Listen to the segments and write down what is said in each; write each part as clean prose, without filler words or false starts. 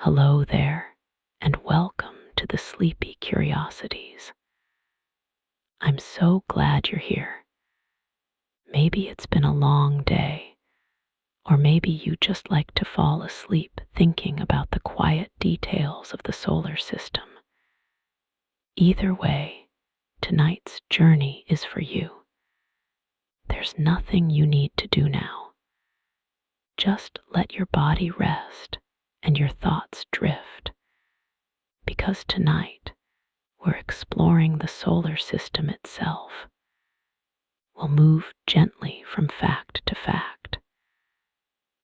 Hello there, and welcome to the Sleepy Curiosities. I'm so glad you're here. Maybe it's been a long day, or maybe you just like to fall asleep thinking about the quiet details of the solar system. Either way, tonight's journey is for you. There's nothing you need to do now. Just let your body rest and your thoughts drift, because tonight we're exploring the solar system itself. We'll move gently from fact to fact.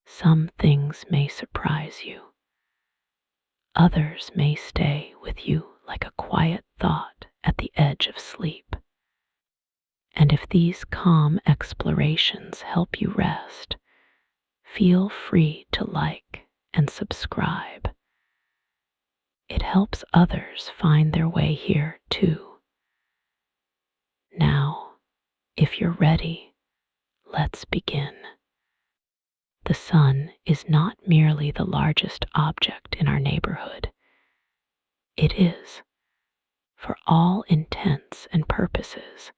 Some things may surprise you. Others may stay with you like a quiet thought at the edge of sleep. And if these calm explorations help you rest, feel free to like and subscribe. It helps others find their way here too. Now, if you're ready, let's begin. The sun is not merely the largest object in our neighborhood. It is, for all intents and purposes,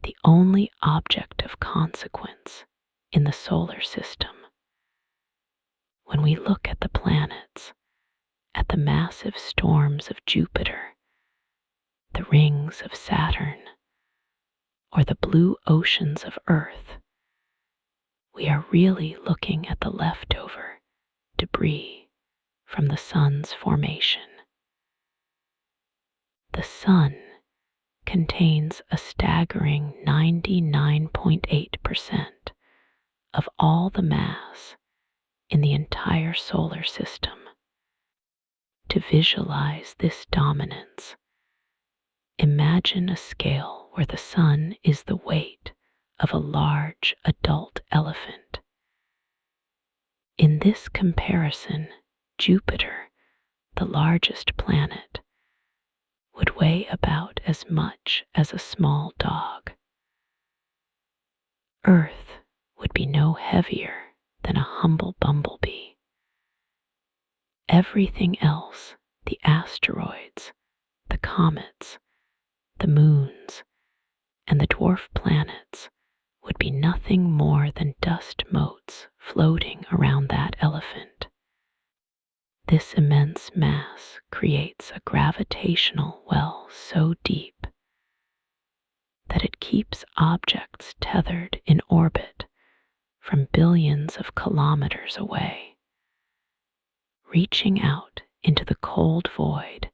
the only object of consequence in the solar system. When we look at the planets, at the massive storms of Jupiter, the rings of Saturn, or the blue oceans of Earth, we are really looking at the leftover debris from the sun's formation. The sun contains a staggering 99.8% of all the mass in the entire solar system. To visualize this dominance, imagine a scale where the sun is the weight of a large adult elephant. In this comparison, Jupiter, the largest planet, would weigh about as much as a small dog. Earth would be no heavier than a humble bumblebee. Everything else, the asteroids, the comets, the moons, and the dwarf planets, would be nothing more than dust motes floating around that elephant. This immense mass creates a gravitational well so deep that it keeps objects tethered in orbit from billions of kilometers away, reaching out into the cold void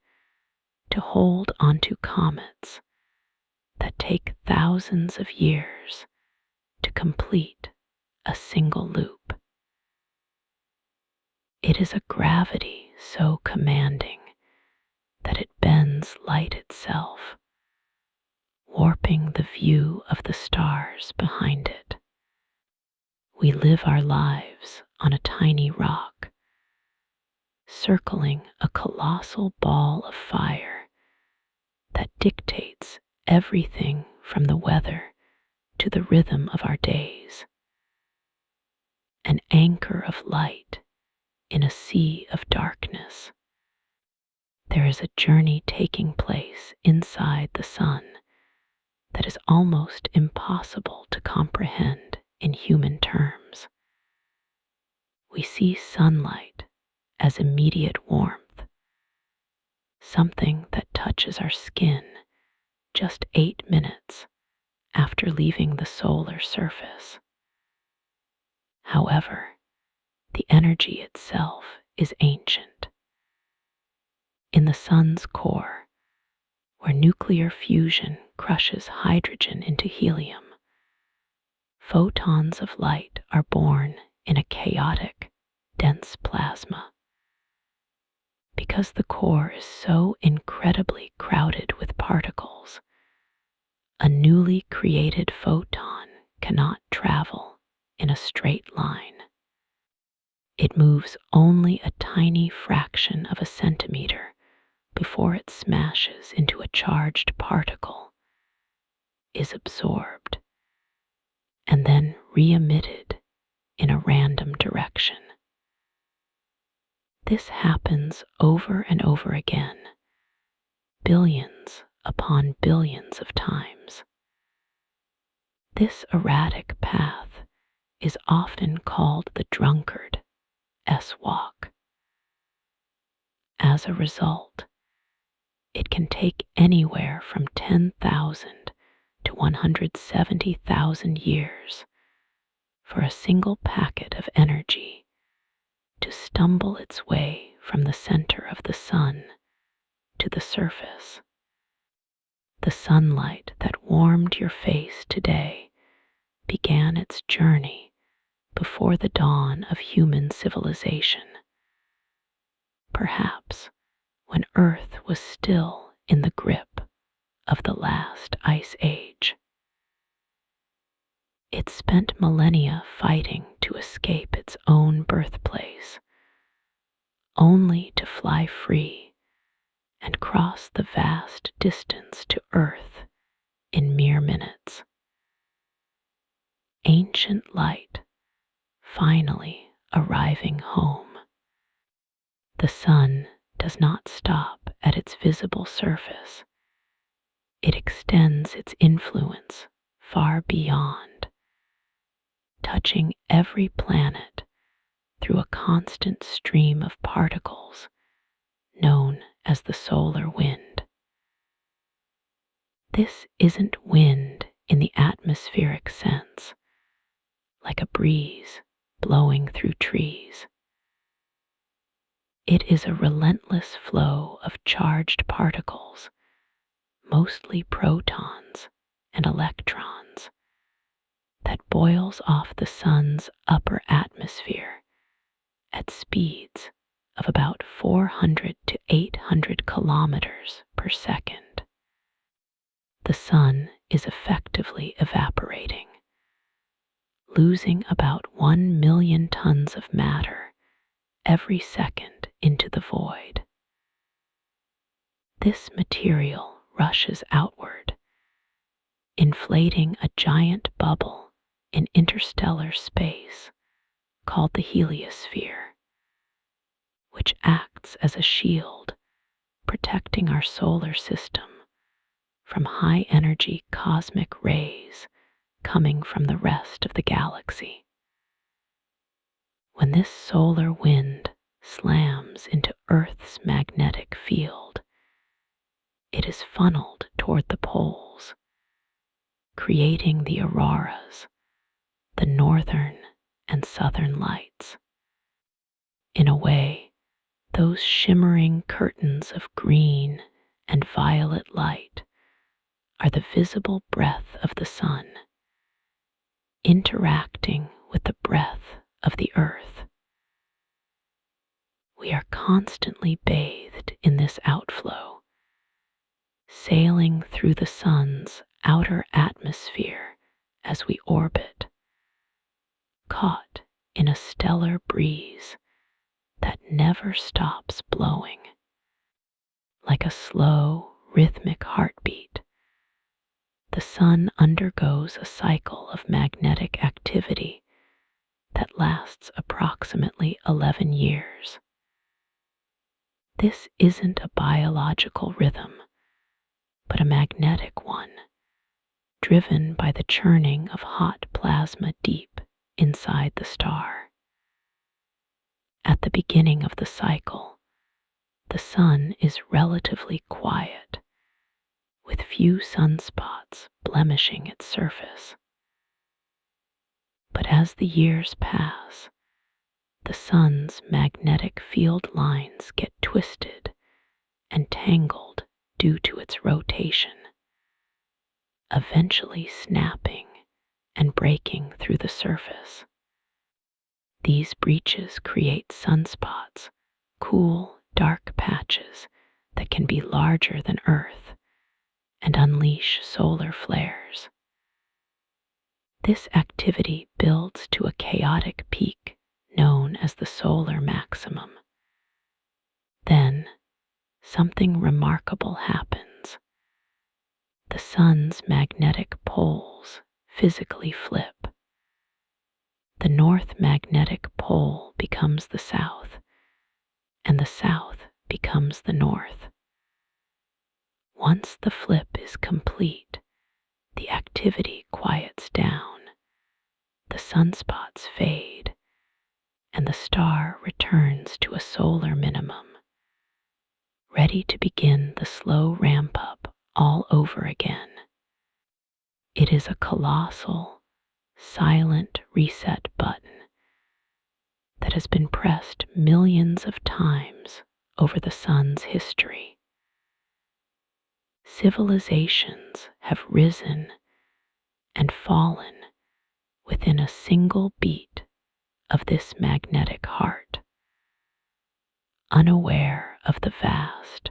to hold onto comets that take thousands of years to complete a single loop. It is a gravity so commanding that it bends light itself, warping the view of the stars behind it. We live our lives on a tiny rock, circling a colossal ball of fire that dictates everything from the weather to the rhythm of our days. An anchor of light in a sea of darkness. There is a journey taking place inside the sun that is almost impossible to comprehend in human terms. We see sunlight as immediate warmth, something that touches our skin just 8 minutes after leaving the solar surface. However, the energy itself is ancient. In the sun's core, where nuclear fusion crushes hydrogen into helium, photons of light are born in a chaotic, dense plasma. Because the core is so incredibly crowded with particles, a newly created photon cannot travel in a straight line. It moves only a tiny fraction of a centimeter before it smashes into a charged particle, is absorbed, and then re-emitted in a random direction. This happens over and over again, billions upon billions of times. This erratic path is often called the drunkard S-walk. As a result, it can take anywhere from 10,000 to 170,000 years for a single packet of energy to stumble its way from the center of the sun to the surface. The sunlight that warmed your face today began its journey before the dawn of human civilization, perhaps when Earth was still in the grip of the last ice age. It spent millennia fighting to escape its own birthplace, only to fly free and cross the vast distance to Earth in mere minutes. Ancient light finally arriving home. The sun does not stop at its visible surface. It extends its influence far beyond, touching every planet through a constant stream of particles known as the solar wind. This isn't wind in the atmospheric sense, like a breeze blowing through trees. It is a relentless flow of charged particles, mostly protons and electrons, that boils off the sun's upper atmosphere at speeds of about 400 to 800 kilometers per second. The sun is effectively evaporating, losing about 1 million tons of matter every second into the void. This material rushes outward, inflating a giant bubble in interstellar space called the heliosphere, which acts as a shield protecting our solar system from high-energy cosmic rays coming from the rest of the galaxy. When this solar wind slams into Earth's magnetic field, it is funneled toward the poles, creating the auroras, the northern and southern lights. In a way, those shimmering curtains of green and violet light are the visible breath of the sun, interacting with the breath of the earth. We are constantly bathed in this outflow, sailing through the sun's outer atmosphere as we orbit, caught in a stellar breeze that never stops blowing. Like a slow, rhythmic heartbeat, the sun undergoes a cycle of magnetic activity that lasts approximately 11 years. This isn't a biological rhythm, but a magnetic one, driven by the churning of hot plasma deep inside the star. At the beginning of the cycle, the sun is relatively quiet, with few sunspots blemishing its surface. But as the years pass, the sun's magnetic field lines get twisted and tangled due to its rotation, eventually snapping and breaking through the surface. These breaches create sunspots, cool, dark patches that can be larger than Earth and unleash solar flares. This activity builds to a chaotic peak known as the solar maximum. Then, something remarkable happens. The sun's magnetic poles physically flip. The north magnetic pole becomes the south, and the south becomes the north. Once the flip is complete, the activity quiets down, the sunspots fade, and the star returns to a solar minimum, ready to begin the slow ramp up all over again. It is a colossal, silent reset button that has been pressed millions of times over the sun's history. Civilizations have risen and fallen within a single beat of this magnetic heart, unaware of the vast,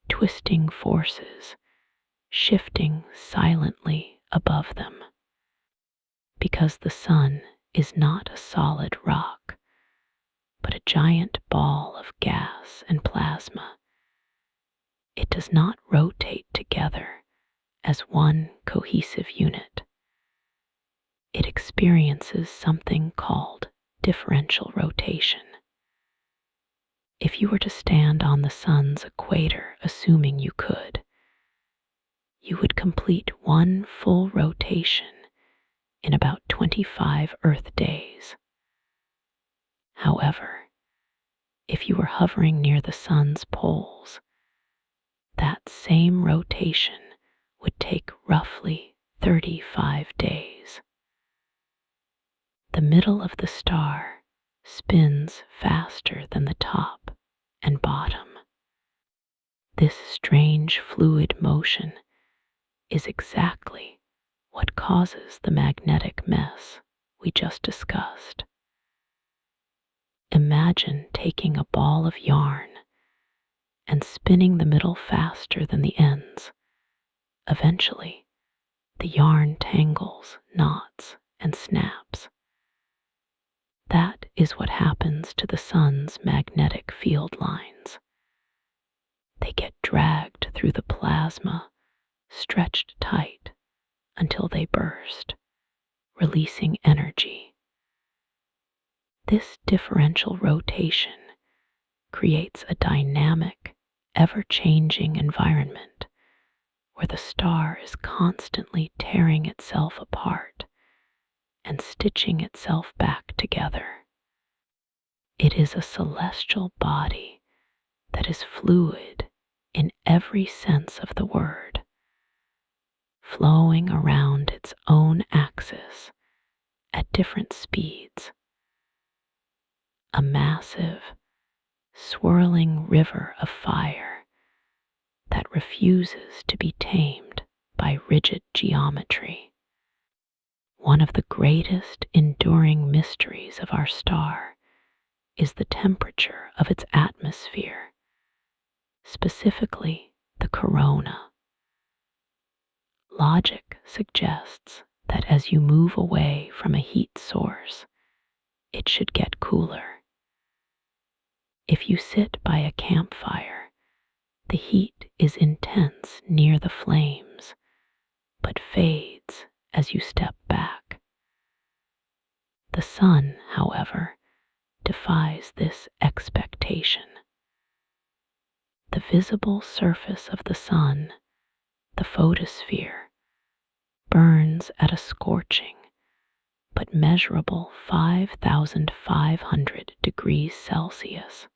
twisting forces shifting silently above them. Because the sun is not a solid rock, but a giant ball of gas and plasma, it does not rotate together as one cohesive unit. It experiences something called differential rotation. If you were to stand on the sun's equator, assuming you could, you would complete one full rotation in about 25 Earth days. However, if you were hovering near the sun's poles, that same rotation would take roughly 35 days. The middle of the star spins faster than the top and bottom. This strange fluid motion is exactly what causes the magnetic mess we just discussed. Imagine taking a ball of yarn and spinning the middle faster than the ends. Eventually, the yarn tangles, knots, and snaps. That is what happens to the sun's magnetic field lines. They get dragged through the plasma, stretched tight until they burst, releasing energy. This differential rotation creates a dynamic, ever-changing environment where the star is constantly tearing itself apart and stitching itself back together. It is a celestial body that is fluid in every sense of the word, flowing around its own axis at different speeds. A massive, swirling river of fire that refuses to be tamed by rigid geometry. One of the greatest enduring mysteries of our star is the temperature of its atmosphere, specifically the corona. Logic suggests that as you move away from a heat source, it should get cooler. If you sit by a campfire, the heat is intense near the flames, but fades as you step back. The sun, however, defies this expectation. The visible surface of the sun, the photosphere, burns at a scorching but measurable 5,500 degrees Celsius.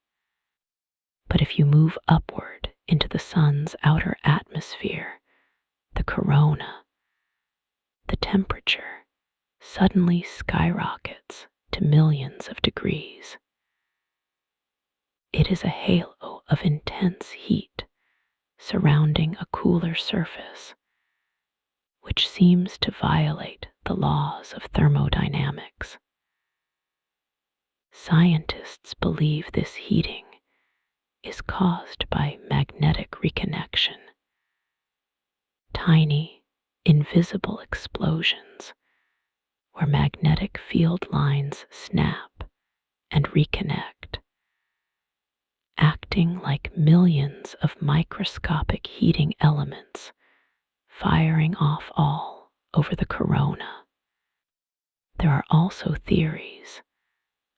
But if you move upward into the sun's outer atmosphere, the corona, the temperature suddenly skyrockets to millions of degrees. It is a halo of intense heat surrounding a cooler surface, which seems to violate the laws of thermodynamics. Scientists believe this heating is caused by magnetic reconnection, tiny, invisible explosions where magnetic field lines snap and reconnect, acting like millions of microscopic heating elements firing off all over the corona. There are also theories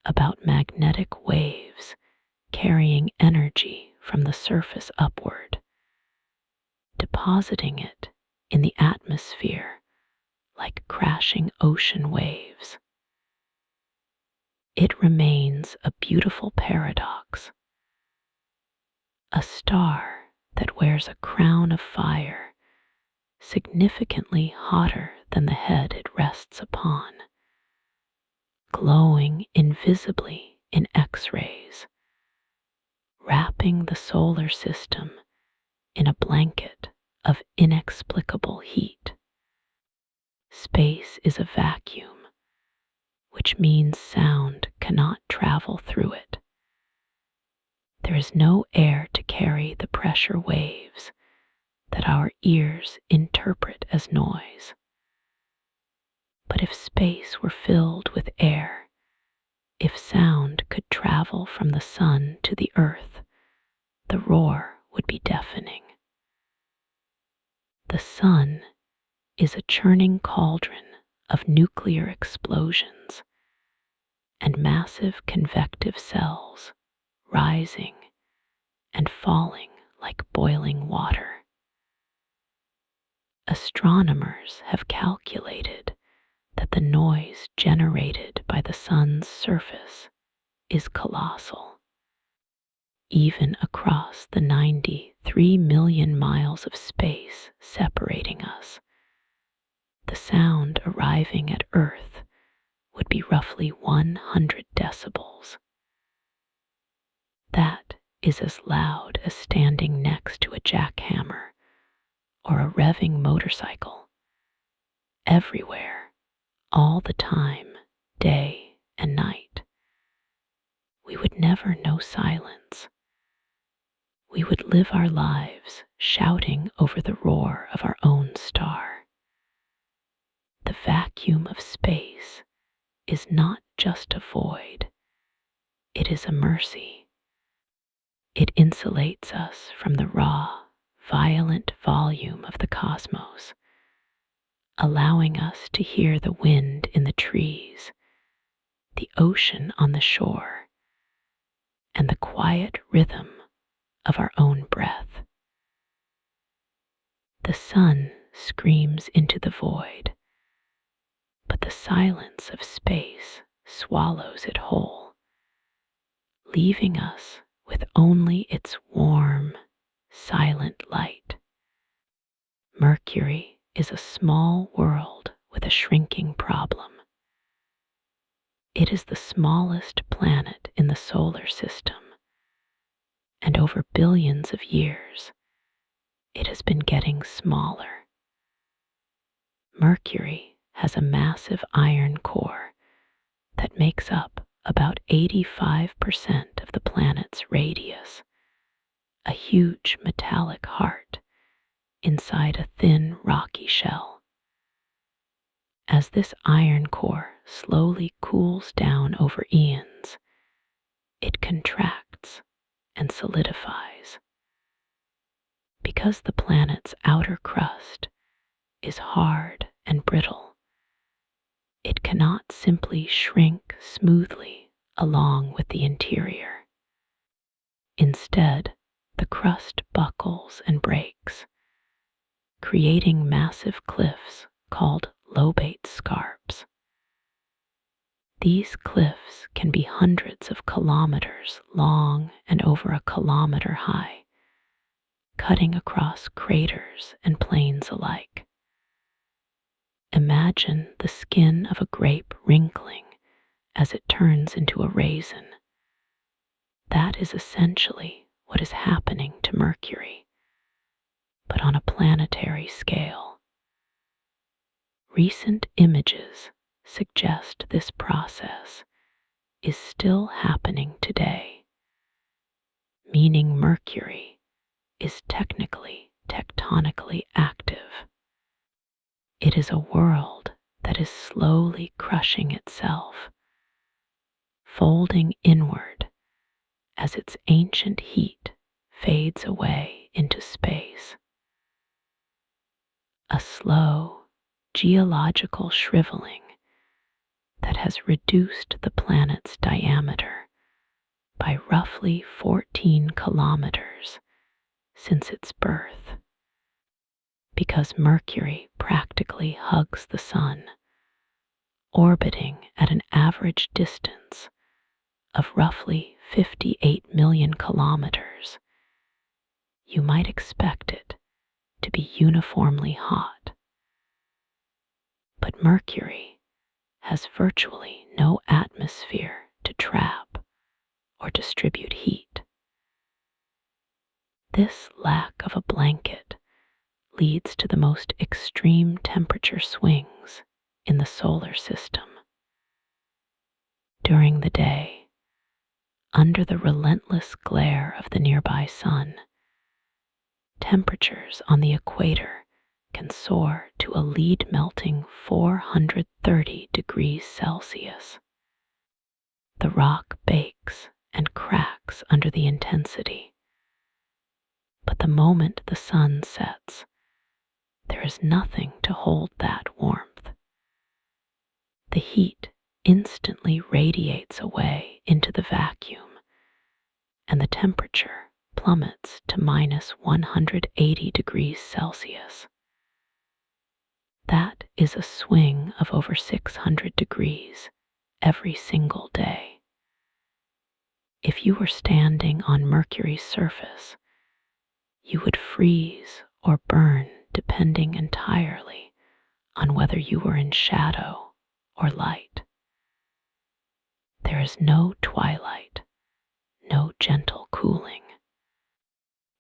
about magnetic waves carrying energy from the surface upward, depositing it in the atmosphere like crashing ocean waves. It remains a beautiful paradox, a star that wears a crown of fire significantly hotter than the head it rests upon, glowing invisibly in X-rays, wrapping the solar system in a blanket of inexplicable heat. Space is a vacuum, which means sound cannot travel through it. There is no air to carry the pressure waves that our ears interpret as noise. But if space were filled with air, if sound could travel from the sun to the earth, the roar would be deafening. The sun is a churning cauldron of nuclear explosions and massive convective cells rising and falling like boiling water. Astronomers have calculated that the noise generated by the sun's surface is colossal. Even across the 93 million miles of space separating us, the sound arriving at Earth would be roughly 100 decibels. That is as loud as standing next to a jackhammer or a revving motorcycle. Everywhere, all the time, day and night. We would never know silence. We would live our lives shouting over the roar of our own star. The vacuum of space is not just a void, it is a mercy. It insulates us from the raw, violent volume of the cosmos, allowing us to hear the wind in the trees, the ocean on the shore, and the quiet rhythm of our own breath. The sun screams into the void, but the silence of space swallows it whole, leaving us with only its warm, silent light. Mercury is a small world with a shrinking problem. It is the smallest planet in the solar system, and over billions of years, it has been getting smaller. Mercury has a massive iron core that makes up about 85% of the planet's radius, a huge metallic heart inside a thin rocky shell. As this iron core slowly cools down over eons, it contracts and solidifies. Because the planet's outer crust is hard and brittle, it cannot simply shrink smoothly along with the interior. Instead, the crust buckles and breaks, creating massive cliffs called lobate scarps. These cliffs can be hundreds of kilometers long and over a kilometer high, cutting across craters and plains alike. Imagine the skin of a grape wrinkling as it turns into a raisin. That is essentially what is happening to Mercury, but on a planetary scale. Recent images suggest this process is still happening today, meaning Mercury is technically tectonically active. It is a world that is slowly crushing itself, folding inward as its ancient heat fades away into space. A slow, geological shriveling that has reduced the planet's diameter by roughly 14 kilometers since its birth. Because Mercury practically hugs the Sun, orbiting at an average distance of roughly 58 million kilometers, you might expect it to be uniformly hot. But Mercury has virtually no atmosphere to trap or distribute heat. This lack of a blanket leads to the most extreme temperature swings in the solar system. During the day, under the relentless glare of the nearby sun, temperatures on the equator can soar to a lead-melting 430 degrees Celsius. The rock bakes and cracks under the intensity, but the moment the sun sets, there is nothing to hold that warmth. The heat instantly radiates away into the vacuum, and the temperature plummets to minus 180 degrees Celsius. That is a swing of over 600 degrees every single day. If you were standing on Mercury's surface, you would freeze or burn depending entirely on whether you were in shadow or light. There is no twilight, no gentle cooling,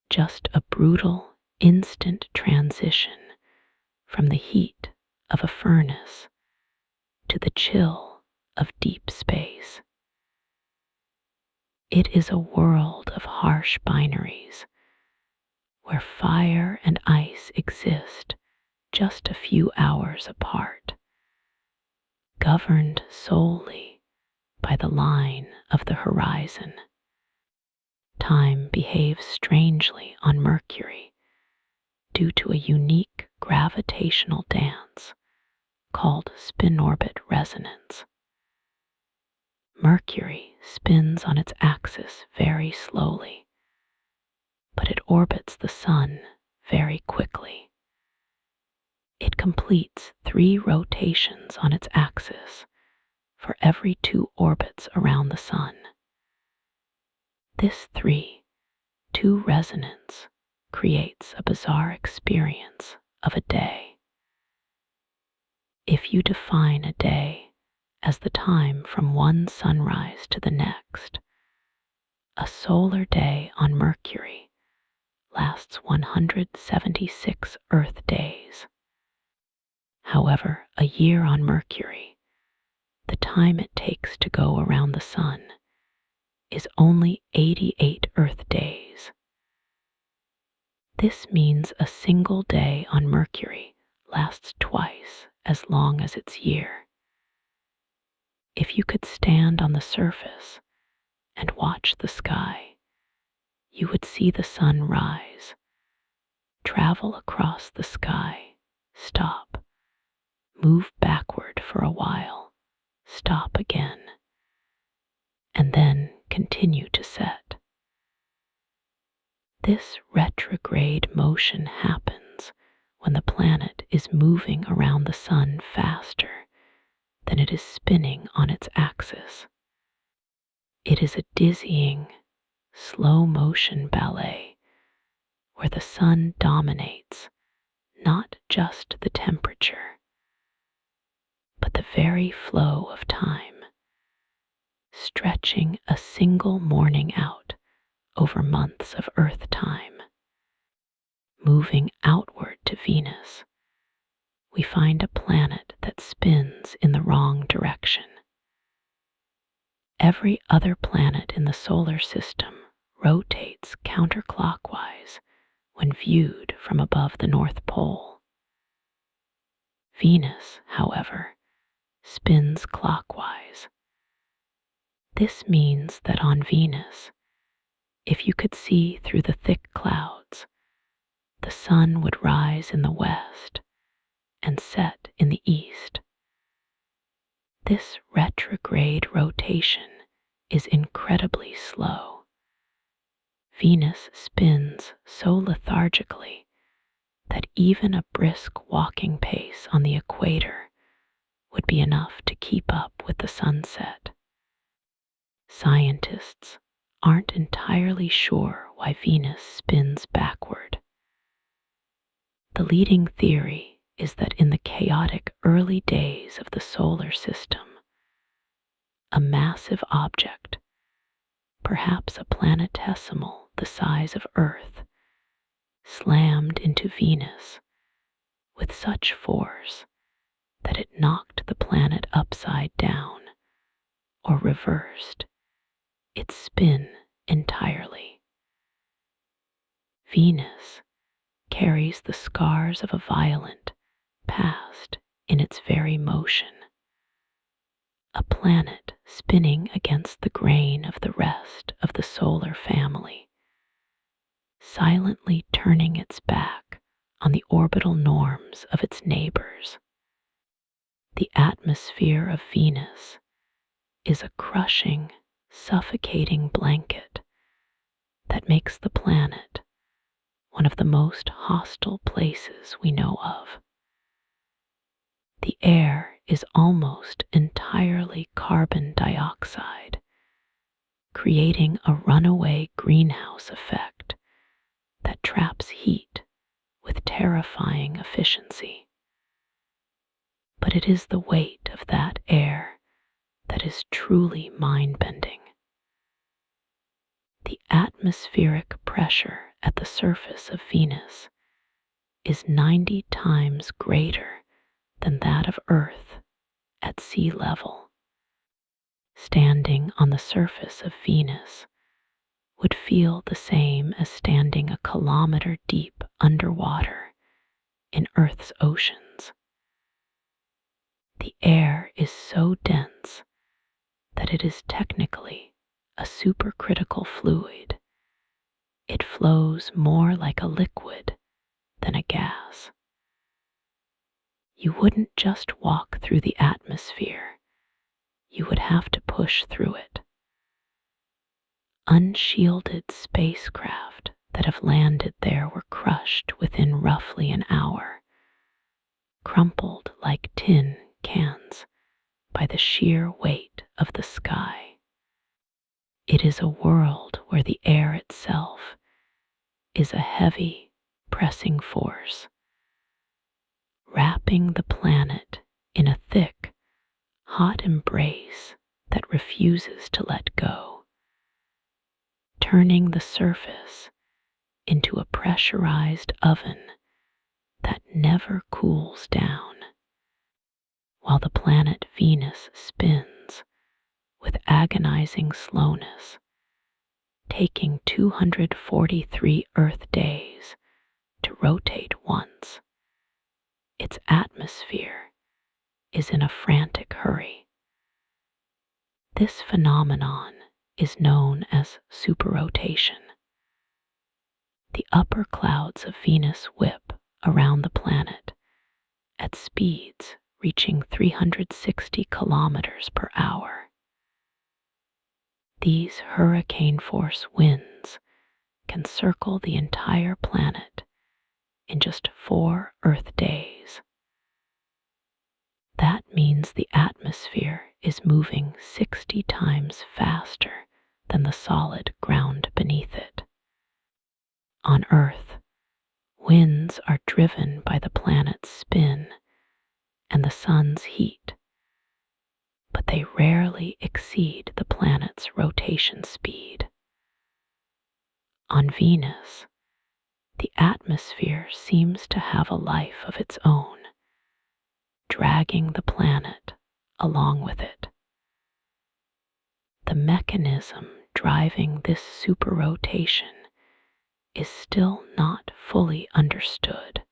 just a brutal, instant transition from the heat of a furnace to the chill of deep space. It is a world of harsh binaries where fire and ice exist just a few hours apart, governed solely by the line of the horizon. Time behaves strangely on Mercury due to a unique gravitational dance called spin-orbit resonance. Mercury spins on its axis very slowly, but it orbits the Sun very quickly. It completes 3 rotations on its axis for every 2 orbits around the Sun. This 3-2 resonance creates a bizarre experience of a day. If you define a day as the time from one sunrise to the next, a solar day on Mercury lasts 176 Earth days. However, a year on Mercury, the time it takes to go around the Sun, is only 88 Earth days. This means a single day on Mercury lasts twice as long as its year. If you could stand on the surface and watch the sky, you would see the sun rise, travel across the sky, stop, move backward for a while, stop again, and then continue to set. This retrograde motion happens when the planet is moving around the sun faster than it is spinning on its axis. It is a dizzying, slow-motion ballet where the sun dominates not just the temperature, but the very flow of time, stretching a single morning out over months of Earth time. Moving outward to Venus, we find a planet that spins in the wrong direction. Every other planet in the solar system rotates counterclockwise when viewed from above the North Pole. Venus, however, spins clockwise. This means that on Venus, if you could see through the thick clouds, the sun would rise in the west and set in the east. This retrograde rotation is incredibly slow. Venus spins so lethargically that even a brisk walking pace on the equator would be enough to keep up with the sunset. Scientists aren't entirely sure why Venus spins backward. The leading theory is that in the chaotic early days of the solar system, a massive object, perhaps a planetesimal the size of Earth, slammed into Venus with such force that it knocked the planet upside down or reversed its spin entirely. Venus carries the scars of a violent past in its very motion, a planet spinning against the grain of the rest of the solar family, silently turning its back on the orbital norms of its neighbors. The atmosphere of Venus is a crushing, suffocating blanket that makes the planet one of the most hostile places we know of. The air is almost entirely carbon dioxide, creating a runaway greenhouse effect that traps heat with terrifying efficiency. But it is the weight of that air that is truly mind-bending. The atmospheric pressure at the surface of Venus is 90 times greater than that of Earth at sea level. Standing on the surface of Venus would feel the same as standing a kilometer deep underwater in Earth's oceans. The air is so dense that it is technically a supercritical fluid. It flows more like a liquid than a gas. You wouldn't just walk through the atmosphere, you would have to push through it. Unshielded spacecraft that have landed there were crushed within roughly an hour, crumpled like tin cans by the sheer weight of the sky. It is a world where the air itself is a heavy, pressing force, wrapping the planet in a thick, hot embrace that refuses to let go, turning the surface into a pressurized oven that never cools down, while the planet Venus spins with agonizing slowness, taking 243 Earth days to rotate once. Its atmosphere is in a frantic hurry. This phenomenon is known as superrotation. The upper clouds of Venus whip around the planet at speeds reaching 360 kilometers per hour. These hurricane-force winds can circle the entire planet in just 4 Earth days. That means the atmosphere is moving 60 times faster than the solid ground beneath it. On Earth, winds are driven by the planet's spin and the sun's heat, but they rarely exceed the planet's rotation speed. On Venus, the atmosphere seems to have a life of its own, dragging the planet along with it. The mechanism driving this superrotation is still not fully understood,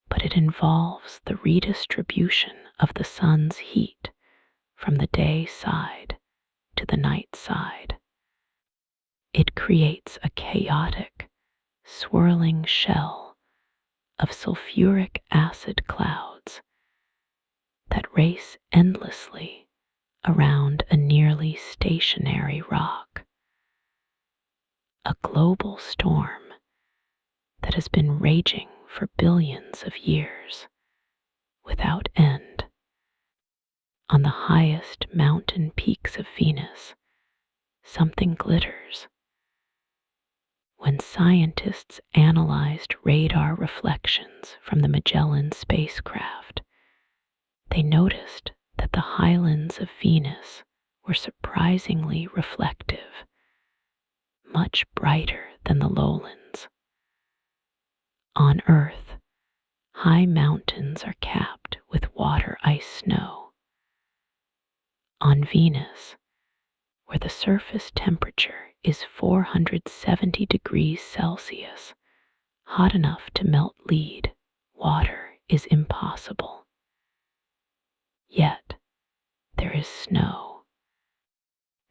but it involves the redistribution of the sun's heat from the day side to the night side. It creates a chaotic, swirling shell of sulfuric acid clouds that race endlessly around a nearly stationary rock. A global storm that has been raging for billions of years without end. On the highest mountain peaks of Venus, something glitters. When scientists analyzed radar reflections from the Magellan spacecraft, they noticed that the highlands of Venus were surprisingly reflective, much brighter than the lowlands. On Earth, high mountains are capped with water ice snow. On Venus, where the surface temperature is 470 degrees Celsius, hot enough to melt lead, water is impossible. Yet, there is snow.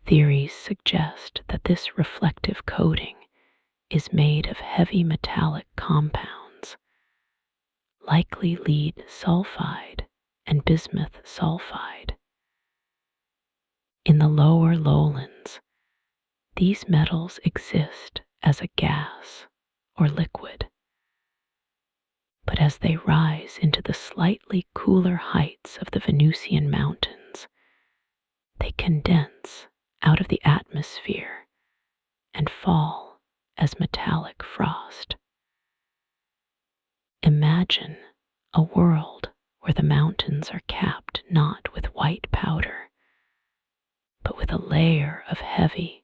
Theories suggest that this reflective coating is made of heavy metallic compounds, likely lead sulfide and bismuth sulfide. In the lower lowlands, these metals exist as a gas or liquid. But as they rise into the slightly cooler heights of the Venusian mountains, they condense out of the atmosphere and fall as metallic frost. Imagine a world where the mountains are capped not with white powder, but with a layer of heavy,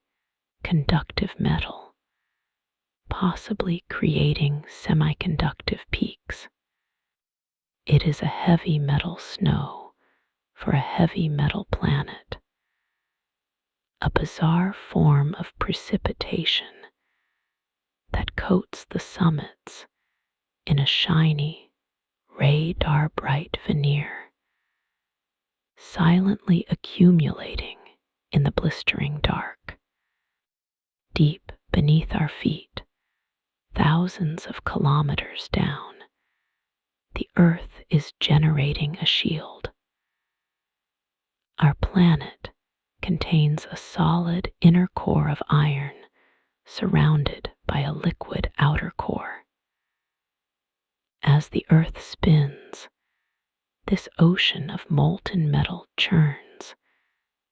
conductive metal, possibly creating semiconductive peaks. It is a heavy metal snow for a heavy metal planet, a bizarre form of precipitation that coats the summits in a shiny, radar-bright veneer, silently accumulating in the blistering dark. Deep beneath our feet, thousands of kilometers down, the Earth is generating a shield. Our planet contains a solid inner core of iron surrounded by a liquid outer core. As the Earth spins, this ocean of molten metal churns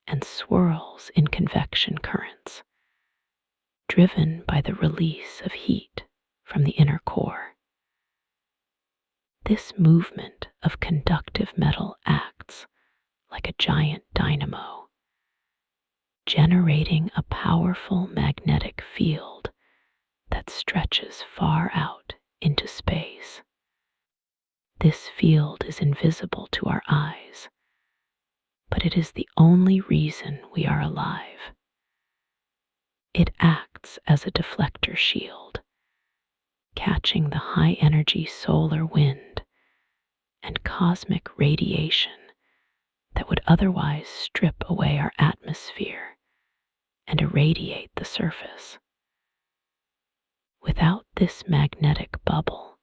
and swirls in convection currents, driven by the release of heat from the inner core. This movement of conductive metal acts like a giant dynamo, generating a powerful magnetic field that stretches far out into space. This field is invisible to our eyes, but it is the only reason we are alive. It acts as a deflector shield, catching the high-energy solar wind and cosmic radiation that would otherwise strip away our atmosphere and irradiate the surface. Without this magnetic bubble,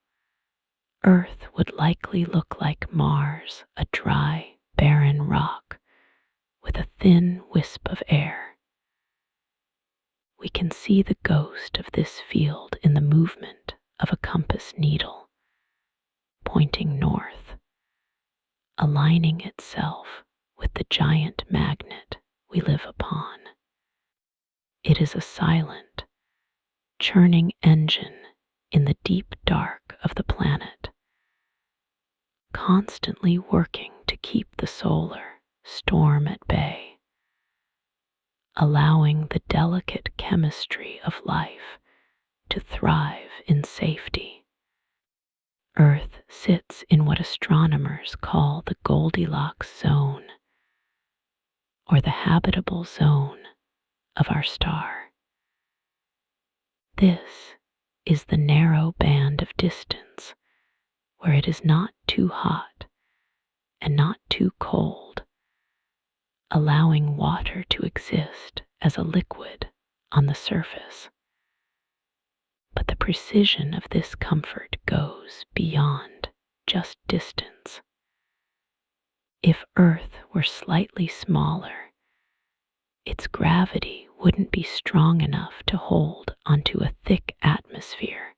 Earth would likely look like Mars, a dry, barren rock with a thin wisp of air. We can see the ghost of this field in the movement of a compass needle, pointing north, aligning itself with the giant magnet we live upon. It is a silent, churning engine in the deep dark of the planet, constantly working to keep the solar storm at bay, allowing the delicate chemistry of life to thrive in safety. Earth sits in what astronomers call the Goldilocks zone, or the habitable zone of our star. This is the narrow band of distance where it is not too hot and not too cold, allowing water to exist as a liquid on the surface. But the precision of this comfort goes beyond just distance. If Earth were slightly smaller its gravity wouldn't be strong enough to hold onto a thick atmosphere,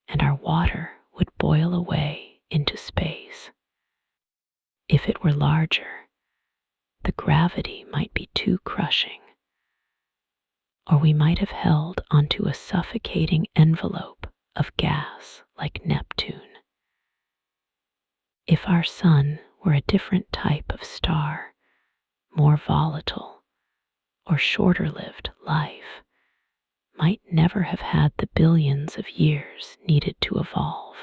and our water would boil away into space. If it were larger, the gravity might be too crushing, or we might have held onto a suffocating envelope of gas like Neptune. If our sun were a different type of star, more volatile, or shorter-lived life, might never have had the billions of years needed to evolve.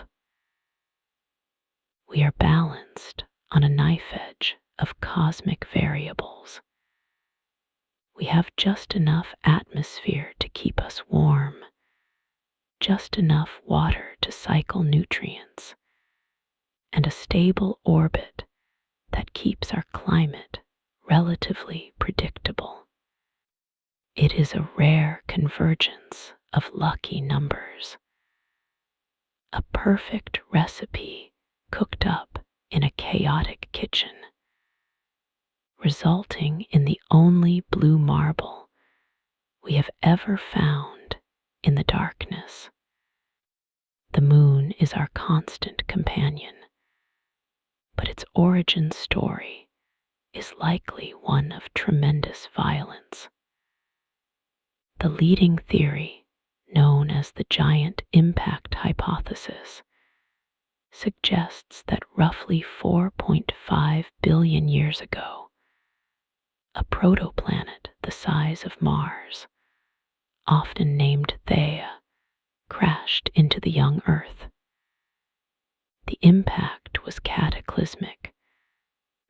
We are balanced on a knife edge of cosmic variables. We have just enough atmosphere to keep us warm, just enough water to cycle nutrients, and a stable orbit that keeps our climate relatively predictable. It is a rare convergence of lucky numbers, a perfect recipe cooked up in a chaotic kitchen, resulting in the only blue marble we have ever found in the darkness. The moon is our constant companion, but its origin story is likely one of tremendous violence. The leading theory, known as the giant impact hypothesis, suggests that roughly 4.5 billion years ago, a protoplanet the size of Mars, often named Theia, crashed into the young Earth. The impact was cataclysmic,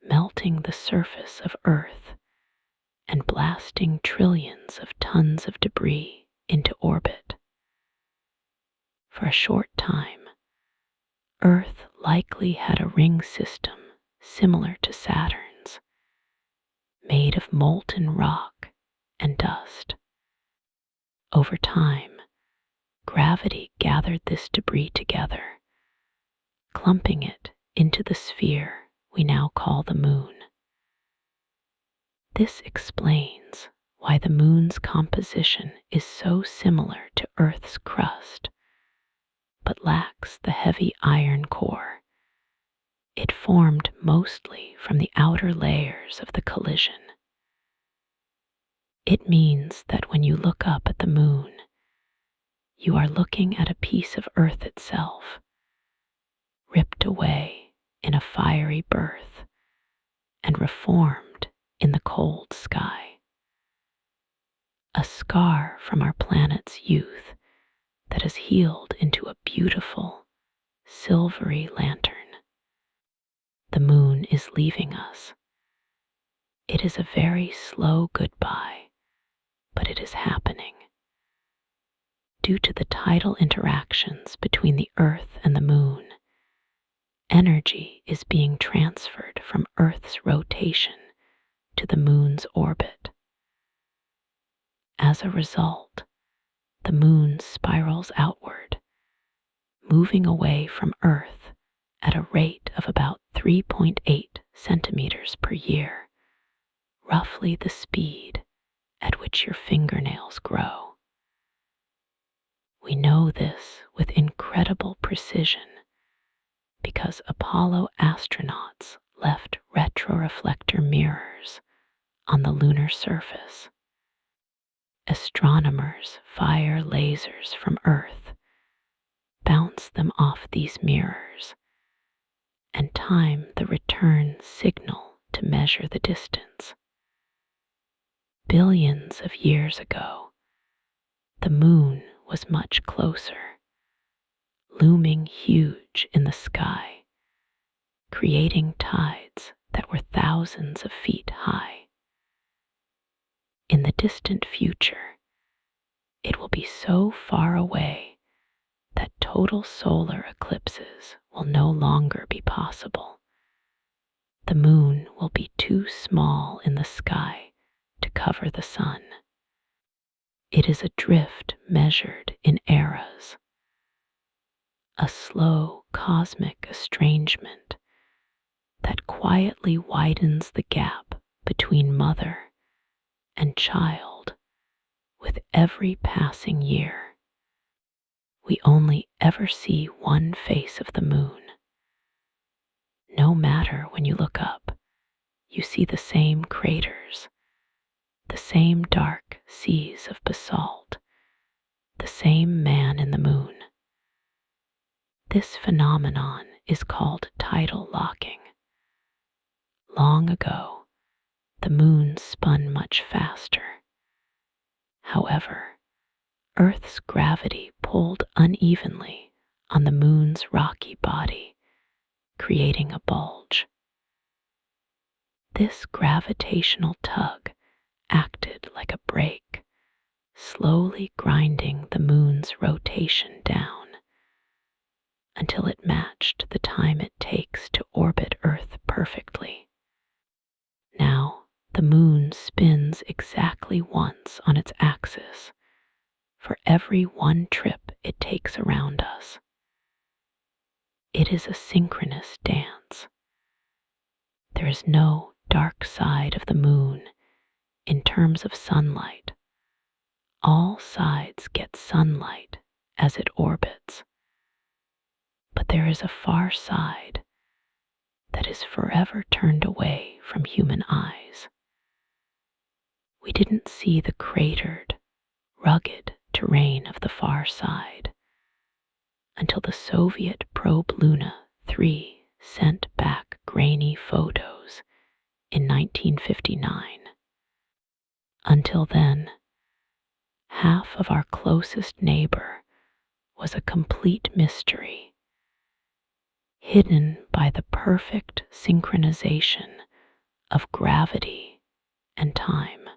melting the surface of Earth and blasting trillions of tons of debris into orbit. For a short time, Earth likely had a ring system similar to Saturn's, made of molten rock and dust. Over time, gravity gathered this debris together, clumping it into the sphere we now call the moon. This explains why the moon's composition is so similar to Earth's crust, but lacks the heavy iron core. It formed mostly from the outer layers of the collision. It means that when you look up at the moon, you are looking at a piece of Earth itself, ripped away in a fiery birth and reformed in the cold sky. A scar from our planet's youth that has healed into a beautiful, silvery lantern. The moon is leaving us. It is a very slow goodbye, but it is happening. Due to the tidal interactions between the Earth and the moon, energy is being transferred from Earth's rotation to the moon's orbit. As a result, the moon spirals outward, moving away from Earth at a rate of about 3.8 centimeters per year, roughly the speed at which your fingernails grow. We know this with incredible precision because Apollo astronauts left retroreflector mirrors on the lunar surface. Astronomers fire lasers from Earth, bounce them off these mirrors, and time the return signal to measure the distance. Billions of years ago, the moon was much closer, looming huge in the sky, creating tides that were thousands of feet high. In the distant future, it will be so far away that total solar eclipses will no longer be possible. The moon will be too small in the sky to cover the sun. It is a drift measured in eras, a slow cosmic estrangement that quietly widens the gap between mother and child with every passing year. We only ever see one face of the moon. No matter when you look up, you see the same craters, the same dark seas of basalt, the same man in the moon. This phenomenon is called tidal locking. Long ago, the moon spun much faster. However, Earth's gravity pulled unevenly on the moon's rocky body, creating a bulge. This gravitational tug acted like a brake, slowly grinding the moon's rotation down until it matched the time it takes to orbit Earth perfectly. Now, the moon spins exactly once on its axis for every one trip it takes around us. It is a synchronous dance. There is no dark side of the moon in terms of sunlight. All sides get sunlight as it orbits. But there is a far side that is forever turned away from human eyes. We didn't see the cratered, rugged terrain of the far side until the Soviet probe Luna 3 sent back grainy photos in 1959. Until then, half of our closest neighbor was a complete mystery, hidden by the perfect synchronization of gravity and time.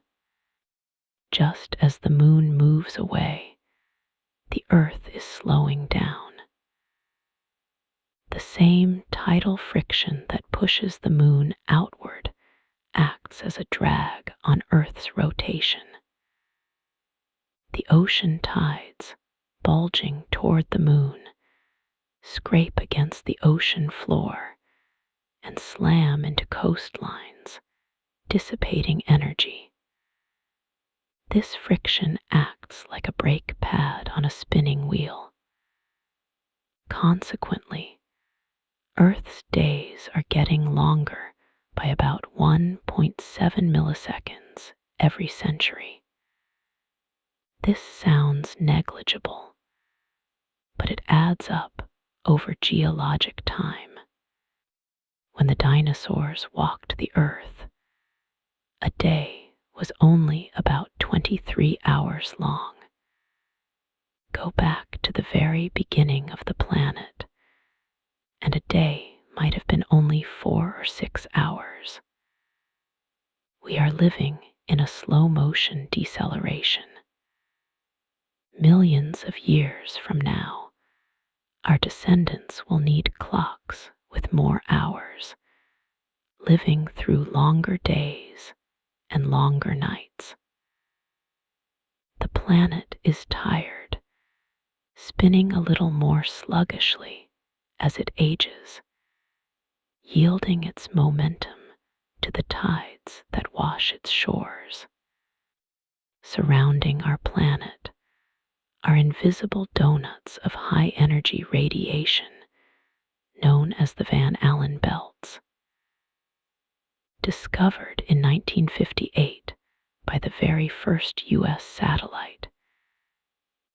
Just as the moon moves away, the Earth is slowing down. The same tidal friction that pushes the moon outward acts as a drag on Earth's rotation. The ocean tides, bulging toward the moon, scrape against the ocean floor and slam into coastlines, dissipating energy. This friction acts like a brake pad on a spinning wheel. Consequently, Earth's days are getting longer by about 1.7 milliseconds every century. This sounds negligible, but it adds up over geologic time. When the dinosaurs walked the Earth, a day was only about 23 hours long. Go back to the very beginning of the planet, and a day might have been only 4 or 6 hours. We are living in a slow motion deceleration. Millions of years from now, our descendants will need clocks with more hours, living through longer days and longer nights. The planet is tired, spinning a little more sluggishly as it ages, yielding its momentum to the tides that wash its shores. Surrounding our planet are invisible donuts of high-energy radiation known as the Van Allen belts. Discovered in 1958 by the very first U.S. satellite,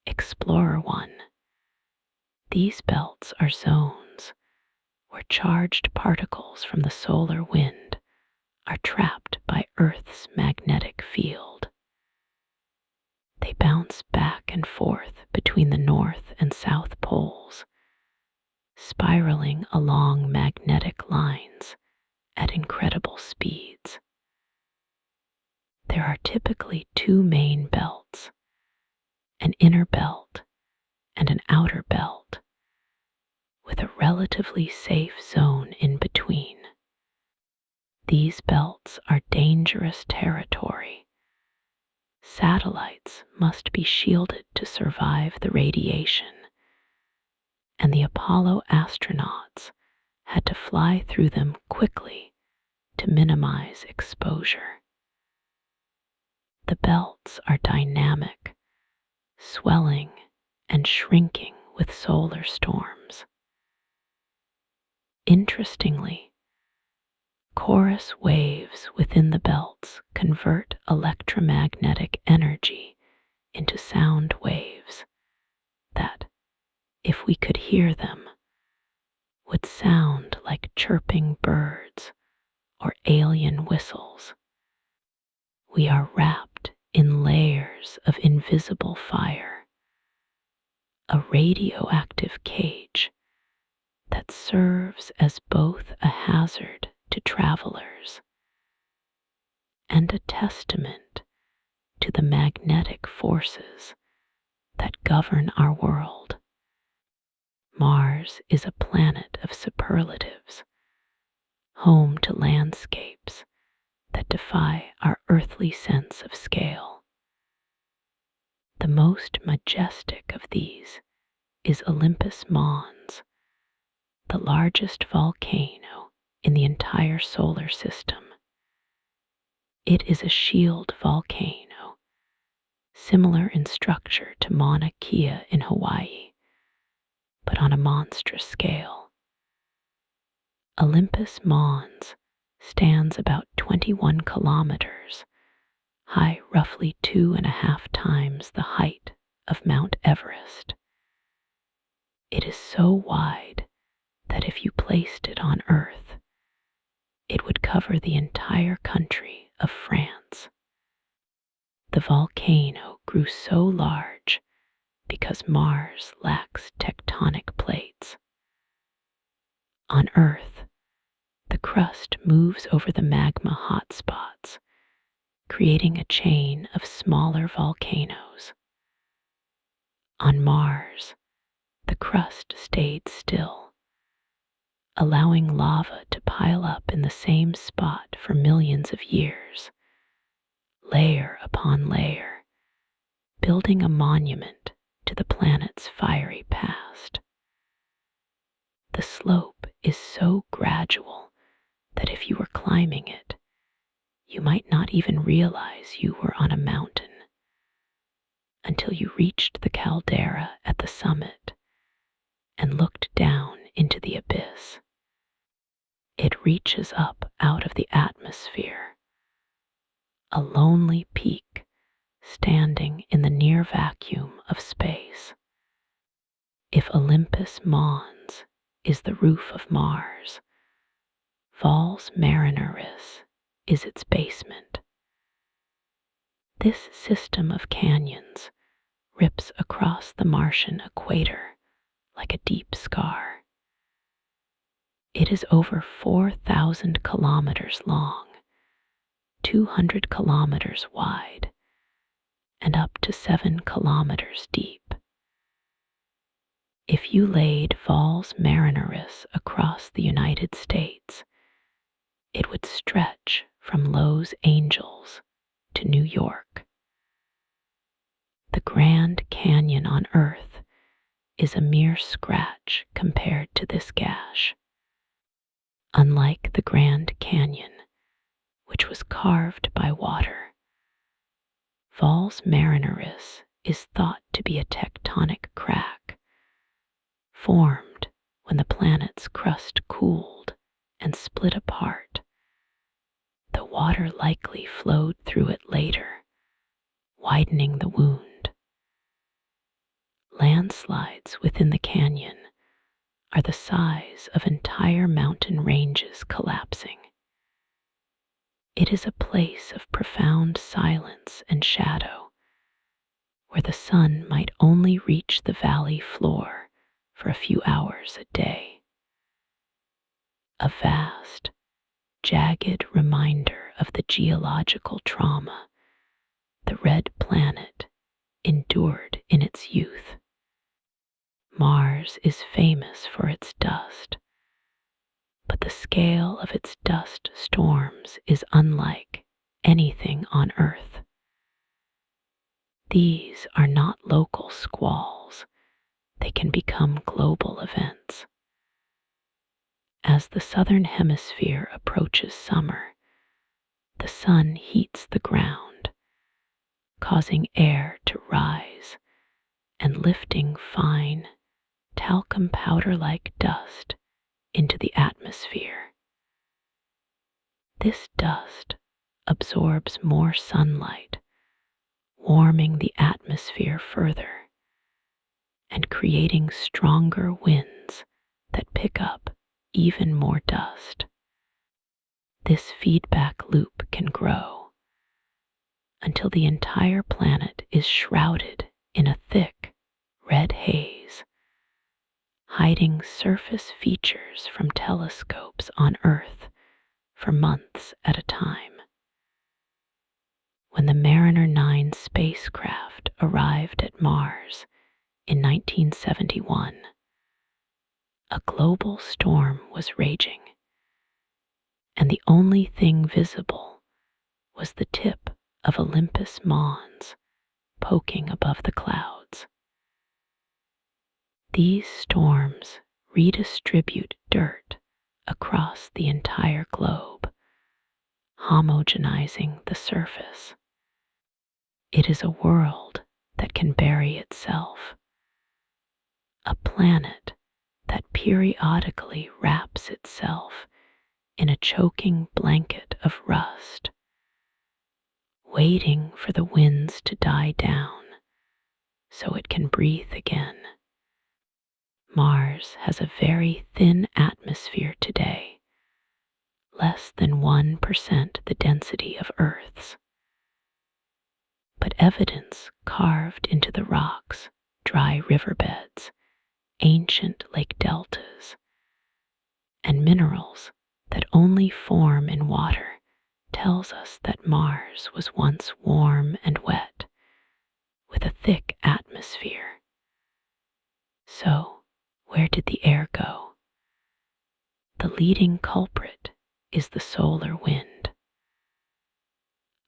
Explorer 1, these belts are zones where charged particles from the solar wind are trapped by Earth's magnetic field. They bounce back and forth between the north and south poles, spiraling along magnetic lines at incredible speeds. There are typically two main belts, an inner belt and an outer belt, with a relatively safe zone in between. These belts are dangerous territory. Satellites must be shielded to survive the radiation, and the Apollo astronauts had to fly through them quickly to minimize exposure. The belts are dynamic, swelling and shrinking with solar storms. Interestingly, chorus waves within the belts convert electromagnetic energy into sound waves that, if we could hear them, would sound like chirping birds or alien whistles. We are wrapped in layers of invisible fire, a radioactive cage that serves as both a hazard to travelers and a testament to the magnetic forces that govern our world. Mars is a planet of superlatives, home to landscapes that defy our earthly sense of scale. The most majestic of these is Olympus Mons, the largest volcano in the entire solar system. It is a shield volcano, similar in structure to Mauna Kea in Hawaii, but on a monstrous scale. Olympus Mons stands about 21 kilometers, high roughly 2.5 times the height of Mount Everest. It is so wide that if you placed it on Earth, it would cover the entire country of France. The volcano grew so large because Mars lacks tectonic plates. On Earth, the crust moves over the magma hotspots, creating a chain of smaller volcanoes. On Mars, the crust stayed still, allowing lava to pile up in the same spot for millions of years, layer upon layer, building a monument to the planet's fiery past. The slope is so gradual that if you were climbing it, you might not even realize you were on a mountain until you reached the caldera at the summit and looked down into the abyss. It reaches up out of the atmosphere, a lonely peak standing in the near vacuum of space. If Olympus Mons is the roof of Mars, Valles Marineris is its basement. This system of canyons rips across the Martian equator like a deep scar. It is over 4,000 kilometers long, 200 kilometers wide, and up to 7 kilometers deep. If you laid Valles Marineris across the United States, it would stretch from Los Angeles to New York. The Grand Canyon on Earth is a mere scratch compared to this gash. Unlike the Grand Canyon, which was carved by water, Valles Marineris is thought to be a tectonic crack, formed when the planet's crust cooled and split apart. The water likely flowed through it later, widening the wound. Landslides within the canyon are the size of entire mountain ranges collapsing. It is a place of profound silence and shadow, where the sun might only reach the valley floor for a few hours a day. A vast, jagged reminder of the geological trauma the red planet endured in its youth. Mars is famous for its dust, but the scale of its dust storms is unlike anything on Earth. These are not local squalls, they can become global events. As the southern hemisphere approaches summer, the sun heats the ground, causing air to rise and lifting fine, talcum powder-like dust into the atmosphere. This dust absorbs more sunlight, warming the atmosphere further and creating stronger winds that pick up even more dust. This feedback loop can grow until the entire planet is shrouded in a thick red haze, hiding surface features from telescopes on Earth for months at a time. When the Mariner 9 spacecraft arrived at Mars in 1971, a global storm was raging, and the only thing visible was the tip of Olympus Mons poking above the clouds. These storms redistribute dirt across the entire globe, homogenizing the surface. It is a world that can bury itself, a planet that periodically wraps itself in a choking blanket of rust, waiting for the winds to die down so it can breathe again. Mars has a very thin atmosphere today, less than 1% the density of Earth's. But evidence carved into the rocks, dry riverbeds, ancient lake deltas, and minerals that only form in water tells us that Mars was once warm and wet, with a thick atmosphere. So, where did the air go? The leading culprit is the solar wind.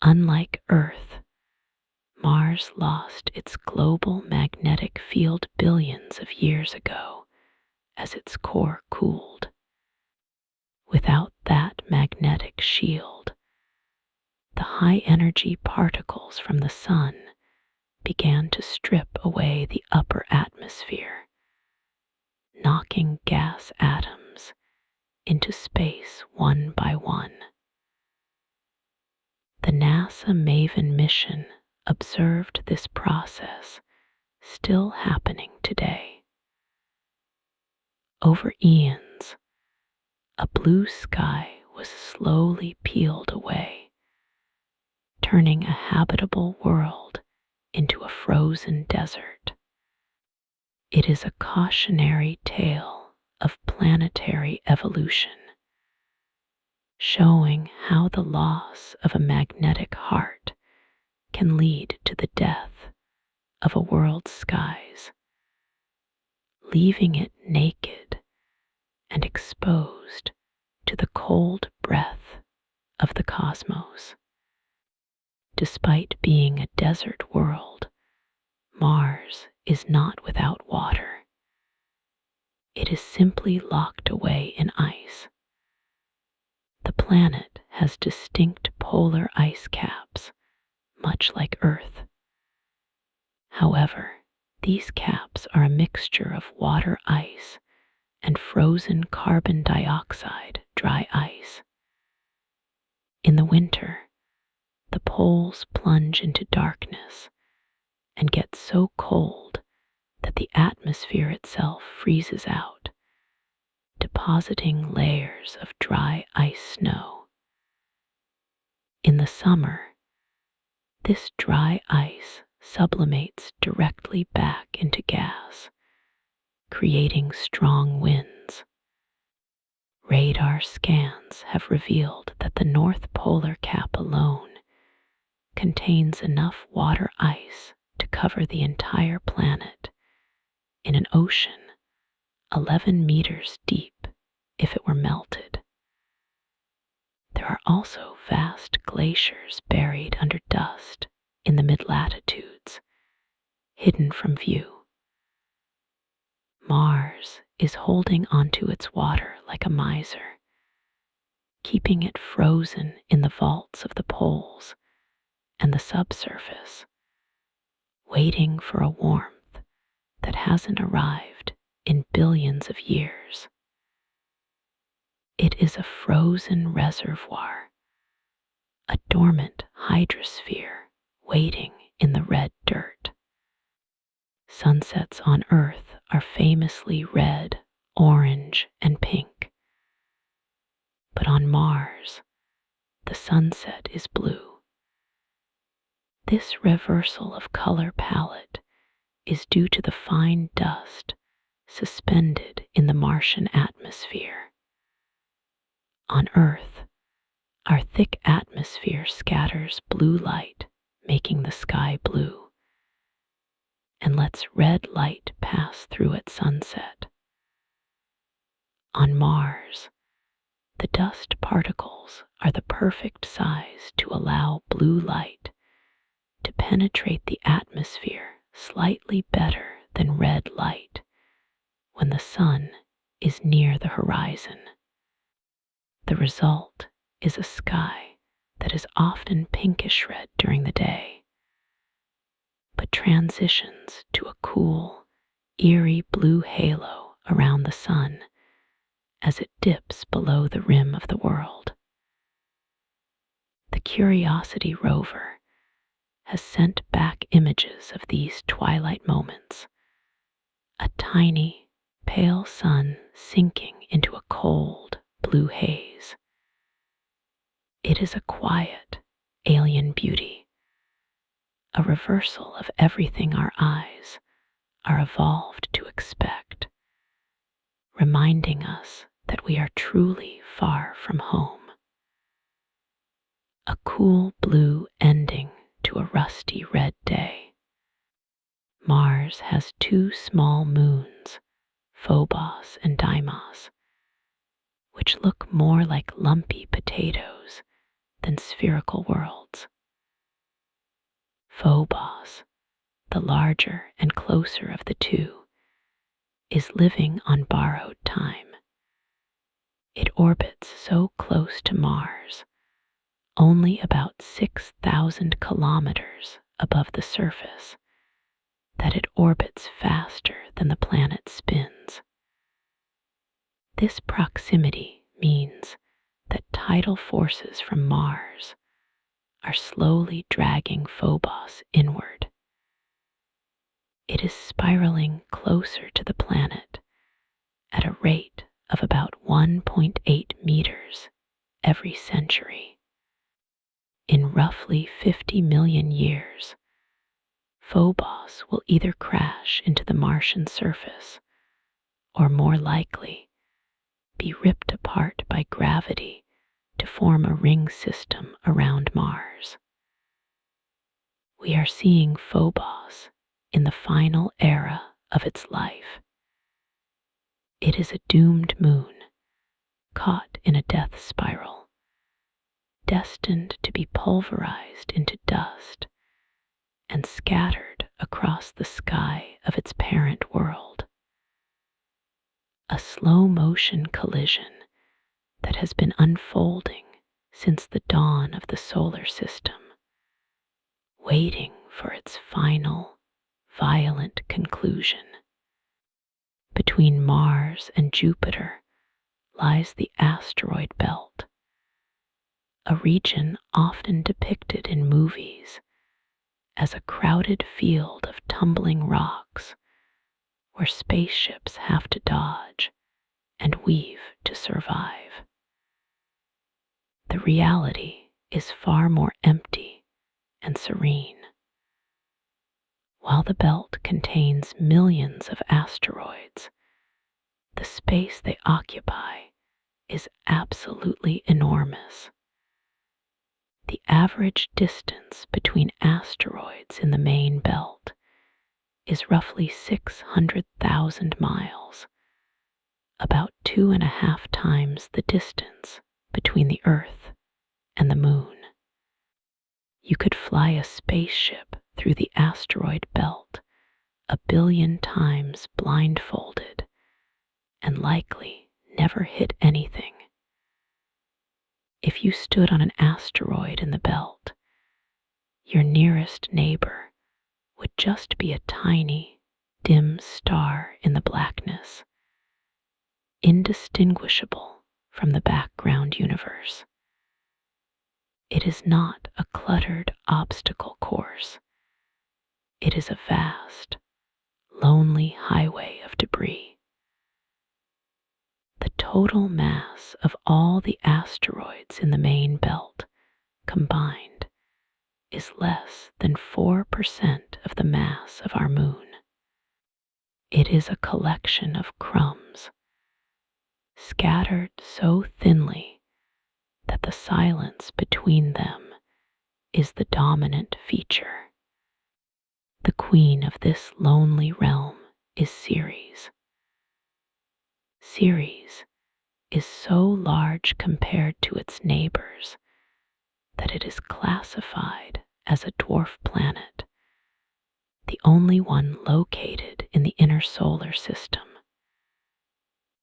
Unlike Earth, Mars lost its global magnetic field billions of years ago as its core cooled. Without that magnetic shield, the high-energy particles from the sun began to strip away the upper atmosphere, knocking gas atoms into space one by one. The NASA MAVEN mission observed this process still happening today. Over eons, a blue sky was slowly peeled away, turning a habitable world into a frozen desert. It is a cautionary tale of planetary evolution, showing how the loss of a magnetic heart can lead to the death of a world's skies, leaving it naked and exposed to the cold breath of the cosmos. Despite being a desert world, Mars is not without water. It is simply locked away in ice. The planet has distinct polar ice caps, much like Earth. However, these caps are a mixture of water ice and frozen carbon dioxide dry ice. In the winter, the poles plunge into darkness and get so cold that the atmosphere itself freezes out, depositing layers of dry ice snow. In the summer, this dry ice sublimates directly back into gas, creating strong winds. Radar scans have revealed that the North Polar Cap alone contains enough water ice to cover the entire planet in an ocean 11 meters deep if it were melted. There are also vast glaciers buried under dust in the mid-latitudes, hidden from view. Mars is holding onto its water like a miser, keeping it frozen in the vaults of the poles and the subsurface waiting for a warmth that hasn't arrived in billions of years. It is a frozen reservoir, a dormant hydrosphere waiting in the red dirt. Sunsets on Earth are famously red, orange, and pink. But on Mars, the sunset is blue. This reversal of color palette is due to the fine dust suspended in the Martian atmosphere. On Earth, our thick atmosphere scatters blue light, making the sky blue, and lets red light pass through at sunset. On Mars, the dust particles are the perfect size to allow blue light to penetrate the atmosphere slightly better than red light when the sun is near the horizon. The result is a sky that is often pinkish red during the day, but transitions to a cool, eerie blue halo around the sun as it dips below the rim of the world. The Curiosity rover has sent back images of these twilight moments, a tiny, pale sun sinking into a cold, blue haze. It is a quiet, alien beauty, a reversal of everything our eyes are evolved to expect, reminding us that we are truly far from home. A cool blue ending to a rusty red day. Mars has two small moons, Phobos and Deimos, which look more like lumpy potatoes than spherical worlds. Phobos, the larger and closer of the two, is living on borrowed time. It orbits so close to Mars, only about 6,000 kilometers above the surface, that it orbits faster than the planet spins. This proximity means that tidal forces from Mars are slowly dragging Phobos inward. It is spiraling closer to the planet at a rate of about 1.8 meters every century. In roughly 50 million years, Phobos will either crash into the Martian surface or, more likely, be ripped apart by gravity to form a ring system around Mars. We are seeing Phobos in the final era of its life. It is a doomed moon, caught in a death spiral, destined to be pulverized into dust and scattered across the sky of its parent world. A slow-motion collision that has been unfolding since the dawn of the solar system, waiting for its final, violent conclusion. Between Mars and Jupiter lies the asteroid belt, a region often depicted in movies as a crowded field of tumbling rocks where spaceships have to dodge and weave to survive. The reality is far more empty and serene. While the belt contains millions of asteroids, the space they occupy is absolutely enormous. The average distance between asteroids in the main belt is roughly 600,000 miles, about 2.5 times the distance between the Earth and the Moon. You could fly a spaceship through the asteroid belt 1 billion times blindfolded and likely never hit anything. If you stood on an asteroid in the belt, your nearest neighbor would just be a tiny, dim star in the blackness, indistinguishable from the background universe. It is not a cluttered obstacle course. It is a vast, lonely highway of debris. The total mass of all the asteroids in the main belt combined is less than 4% of the mass of our moon. It is a collection of crumbs, scattered so thinly that the silence between them is the dominant feature. The queen of this lonely realm is Ceres. Ceres is so large compared to its neighbors that it is classified as a dwarf planet, the only one located in the inner solar system.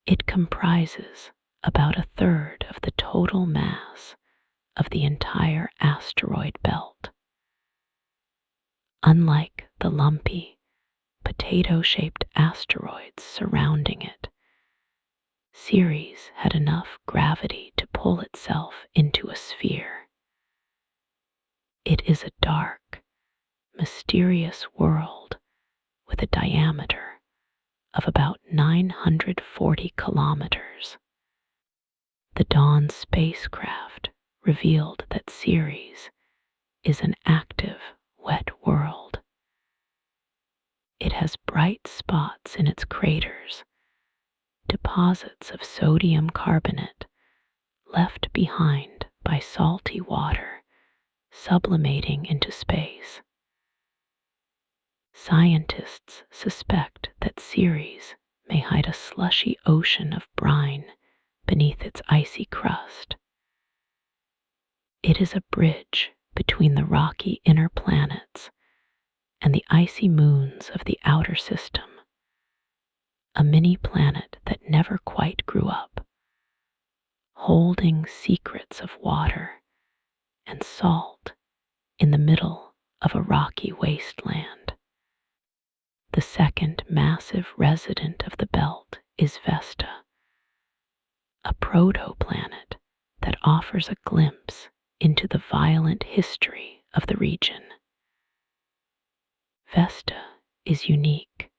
It comprises about a third of the total mass of the entire asteroid belt. Unlike the lumpy, potato-shaped asteroids surrounding it, Ceres had enough gravity to pull itself into a sphere. It is a dark, mysterious world with a diameter of about 940 kilometers. The Dawn spacecraft revealed that Ceres is an active, wet world. It has bright spots in its craters, deposits of sodium carbonate left behind by salty water sublimating into space. Scientists suspect that Ceres may hide a slushy ocean of brine beneath its icy crust. It is a bridge between the rocky inner planets and the icy moons of the outer system, a mini planet that never quite grew up, holding secrets of water and salt in the middle of a rocky wasteland. The second massive resident of the belt is Vesta, a protoplanet that offers a glimpse into the violent history of the region. Vesta is unique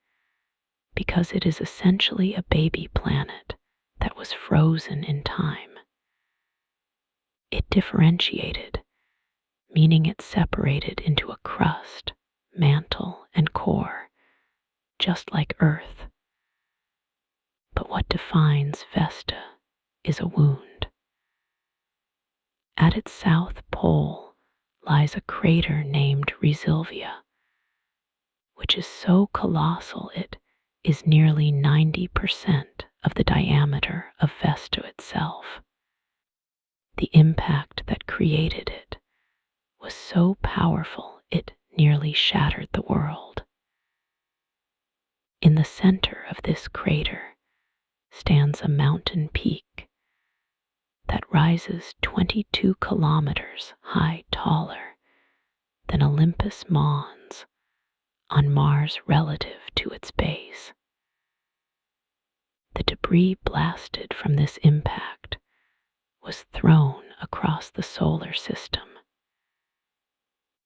because it is essentially a baby planet that was frozen in time. It differentiated, meaning it separated into a crust, mantle, and core, just like Earth. But what defines Vesta is a wound. At its south pole lies a crater named Resilvia, which is so colossal it is nearly 90% of the diameter of Vesta itself. The impact that created it was so powerful it nearly shattered the world. In the center of this crater stands a mountain peak that rises 22 kilometers high, taller than Olympus Mons on Mars relative to its base. The debris blasted from this impact was thrown across the solar system.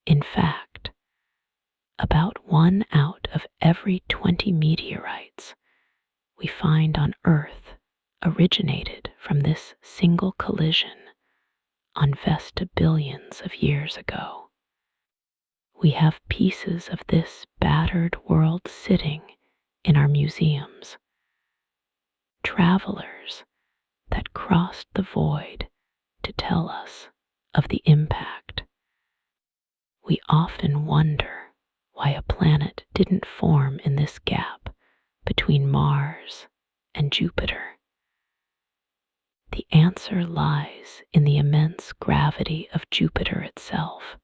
In fact, about 1 out of every 20 meteorites we find on Earth originated from this single collision on Vesta billions of years ago. We have pieces of this battered world sitting in our museums, travelers that crossed the void to tell us of the impact. We often wonder why a planet didn't form in this gap between Mars and Jupiter. The answer lies in the immense gravity of Jupiter itself.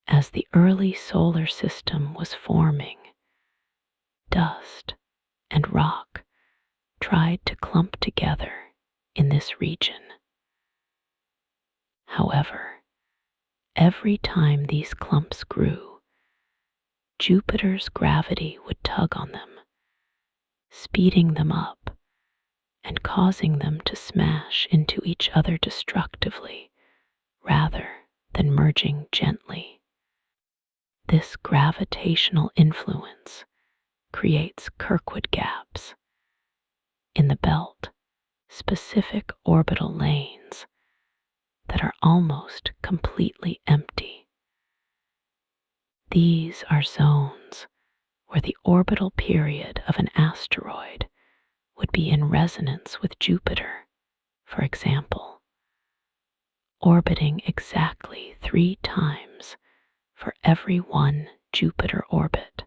As the early solar system was forming, dust and rock tried to clump together in this region. However, every time these clumps grew, Jupiter's gravity would tug on them, speeding them up and causing them to smash into each other destructively rather than merging gently. This gravitational influence creates Kirkwood gaps in the belt, specific orbital lanes that are almost completely empty. These are zones where the orbital period of an asteroid would be in resonance with Jupiter, for example, orbiting exactly 3 times for every one Jupiter orbit.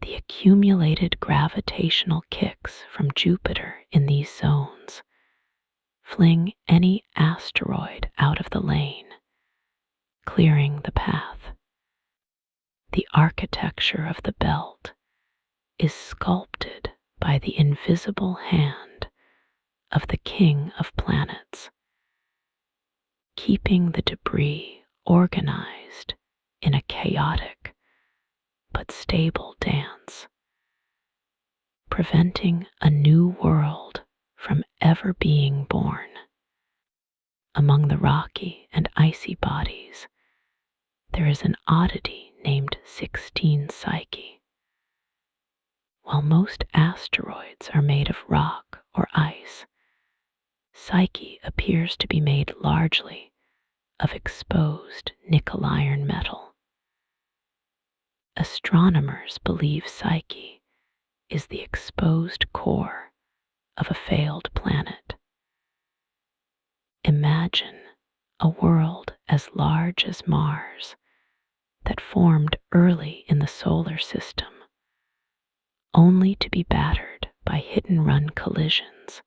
The accumulated gravitational kicks from Jupiter in these zones fling any asteroid out of the lane, clearing the path. The architecture of the belt is sculpted by the invisible hand of the King of Planets, keeping the debris organized in a chaotic but stable dance, preventing a new world from ever being born. Among the rocky and icy bodies, there is an oddity named 16 Psyche. While most asteroids are made of rock or ice, Psyche appears to be made largely of exposed nickel iron metal. Astronomers believe Psyche is the exposed core of a failed planet. Imagine a world as large as Mars that formed early in the solar system, only to be battered by hit-and-run collisions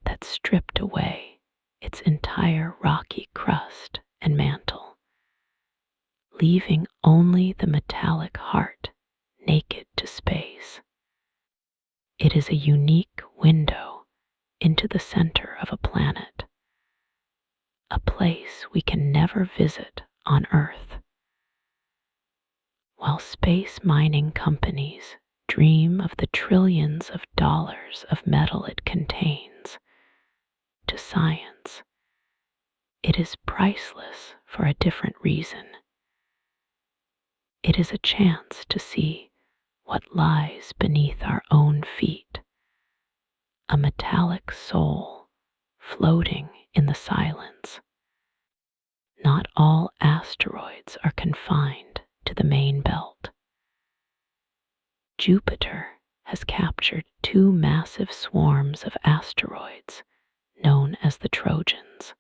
that stripped away its entire rocky crust and mantle, leaving only the metallic heart naked to space. It is a unique window into the center of a planet, a place we can never visit on Earth. While space mining companies dream of the trillions of dollars of metal it contains, to science, it is priceless for a different reason. It is a chance to see what lies beneath our own feet, a metallic soul floating in the silence. Not all asteroids are confined to the main belt. Jupiter has captured 2 massive swarms of asteroids known as the Trojans.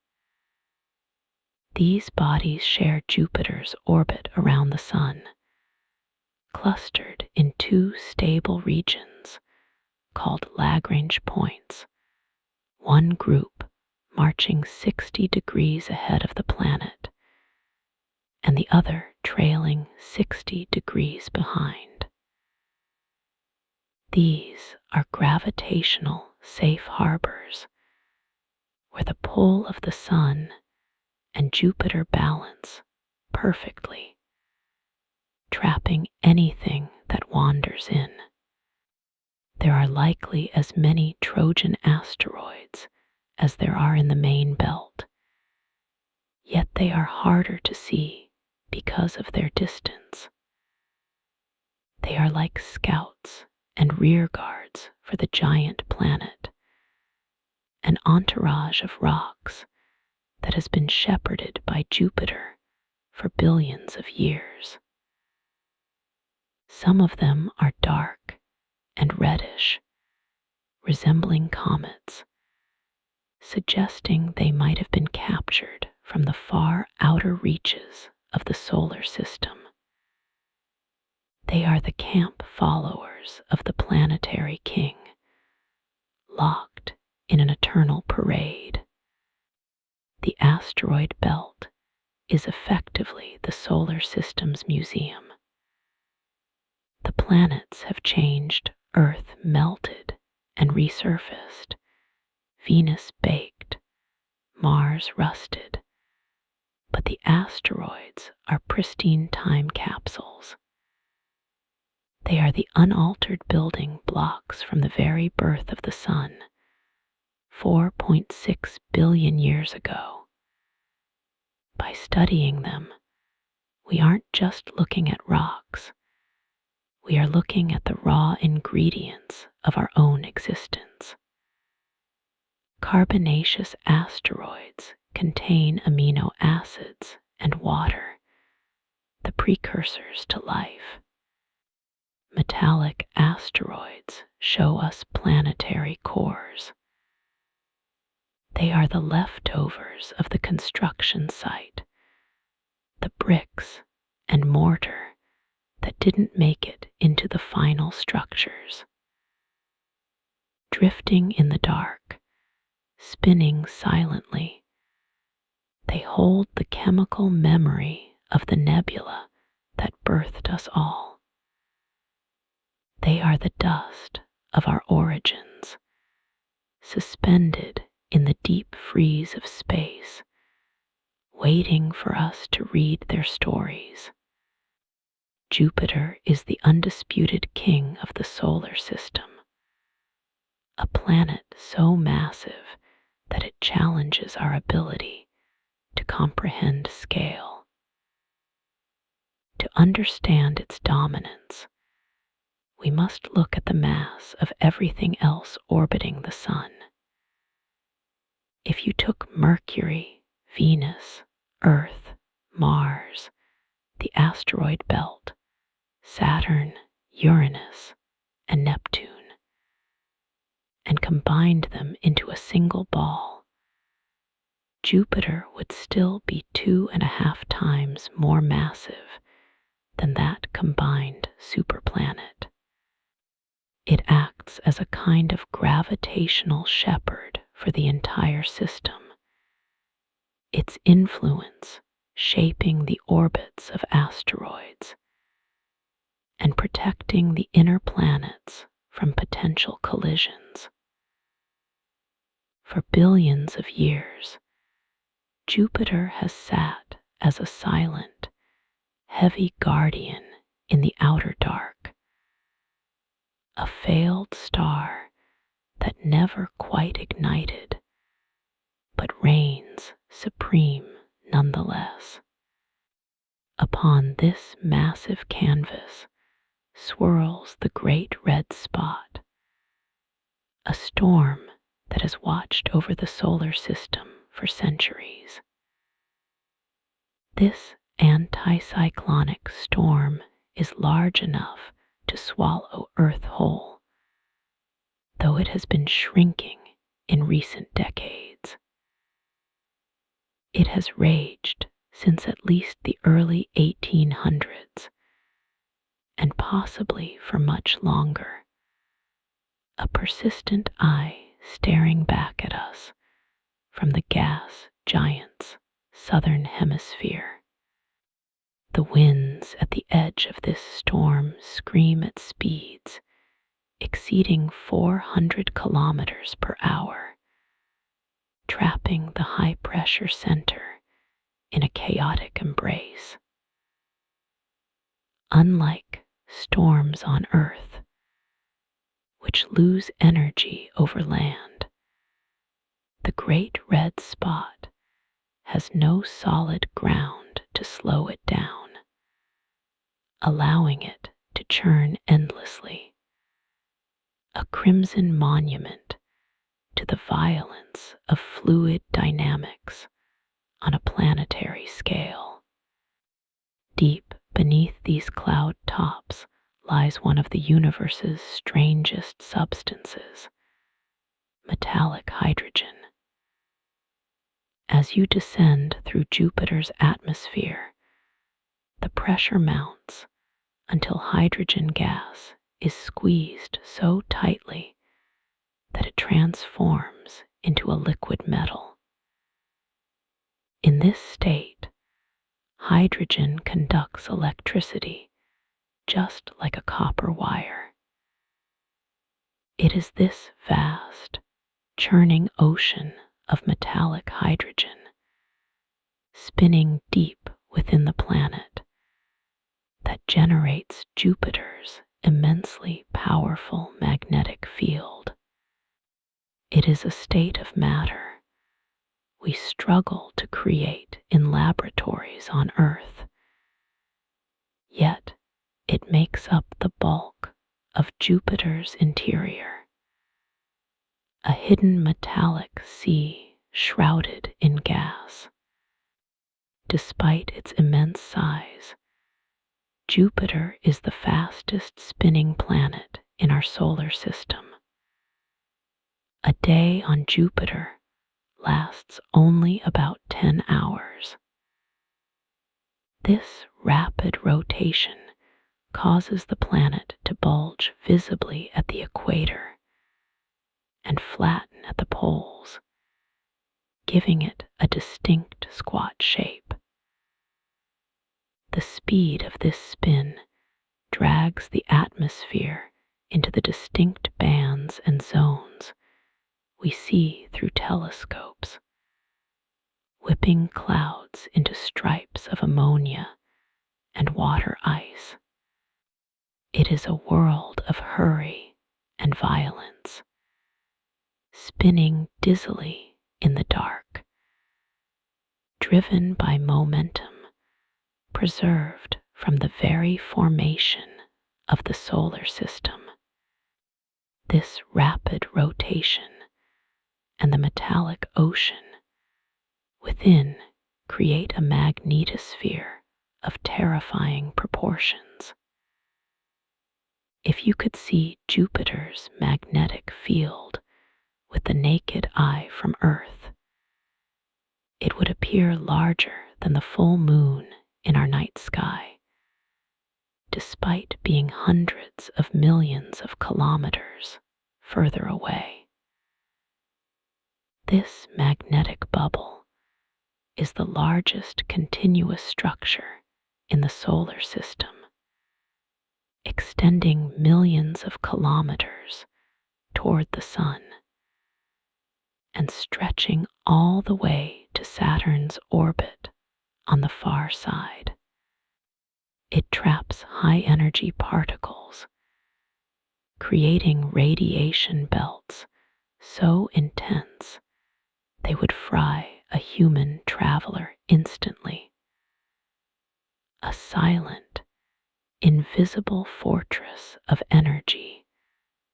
These bodies share Jupiter's orbit around the Sun, clustered in 2 stable regions called Lagrange points, one group marching 60 degrees ahead of the planet, and the other trailing 60 degrees behind. These are gravitational safe harbors where the pull of the Sun and Jupiter balance perfectly, trapping anything that wanders in. There are likely as many Trojan asteroids as there are in the main belt, yet they are harder to see because of their distance. They are like scouts and rear guards for the giant planet, an entourage of rocks that has been shepherded by Jupiter for billions of years. Some of them are dark and reddish, resembling comets, suggesting they might have been captured from the far outer reaches of the solar system. They are the camp followers of the planetary king, locked in an eternal parade. The asteroid belt is effectively the solar system's museum. The planets have changed, Earth melted and resurfaced, Venus baked, Mars rusted, but the asteroids are pristine time capsules. They are the unaltered building blocks from the very birth of the sun, 4.6 billion years ago. By studying them, we aren't just looking at rocks, we are looking at the raw ingredients of our own existence. Carbonaceous asteroids contain amino acids and water, the precursors to life. Metallic asteroids show us planetary cores. They are the leftovers of the construction site, the bricks and mortar that didn't make it into the final structures. Drifting in the dark, spinning silently, they hold the chemical memory of the nebula that birthed us all. They are the dust of our origins, suspended in the deep freeze of space, waiting for us to read their stories. Jupiter is the undisputed king of the solar system, a planet so massive that it challenges our ability to comprehend scale. To understand its dominance, we must look at the mass of everything else orbiting the sun. If you took Mercury, Venus, Earth, Mars, the asteroid belt, Saturn, Uranus, and Neptune, and combined them into a single ball, Jupiter would still be 2.5 times more massive than that combined superplanet. It acts as a kind of gravitational shepherd for the entire system, its influence shaping the orbits of asteroids and protecting the inner planets from potential collisions. For billions of years, Jupiter has sat as a silent, heavy guardian in the outer dark, a failed star that never quite ignited, but reigns supreme nonetheless. Upon this massive canvas swirls the great red spot, a storm that has watched over the solar system for centuries. This anticyclonic storm is large enough to swallow Earth whole, though it has been shrinking in recent decades. It has raged since at least the early 1800s, and possibly for much longer, a persistent eye staring back at us from the gas giant's southern hemisphere. The winds at the edge of this storm scream at speeds exceeding 400 kilometers per hour, trapping the high-pressure center in a chaotic embrace. Unlike storms on Earth, which lose energy over land, the great red spot has no solid ground to slow it down, allowing it to churn endlessly, a crimson monument to the violence of fluid dynamics on a planetary scale. Deep beneath these cloud tops lies one of the universe's strangest substances, metallic hydrogen. As you descend through Jupiter's atmosphere, the pressure mounts until hydrogen gas is squeezed so tightly that it transforms into a liquid metal. In this state, hydrogen conducts electricity just like a copper wire. It is this vast, churning ocean of metallic hydrogen spinning deep within the planet that generates Jupiter's immensely powerful magnetic field. It is a state of matter we struggle to create in laboratories on Earth, yet it makes up the bulk of Jupiter's interior, a hidden metallic sea shrouded in gas. Despite its immense size, Jupiter is the fastest spinning planet in our solar system. A day on Jupiter lasts only about 10 hours. This rapid rotation causes the planet to bulge visibly at the equator and flatten at the poles, giving it a distinct squat shape. The speed of this spin drags the atmosphere into the distinct bands and zones we see through telescopes, whipping clouds into stripes of ammonia and water ice. It is a world of hurry and violence, spinning dizzily in the dark, driven by momentum preserved from the very formation of the solar system. This rapid rotation and the metallic ocean within create a magnetosphere of terrifying proportions. If you could see Jupiter's magnetic field with the naked eye from Earth, it would appear larger than the full moon in our night sky, despite being hundreds of millions of kilometers further away. This magnetic bubble is the largest continuous structure in the solar system, extending millions of kilometers toward the sun and stretching all the way to Saturn's orbit on the far side. It traps high-energy particles, creating radiation belts so intense they would fry a human traveler instantly. A silent, invisible fortress of energy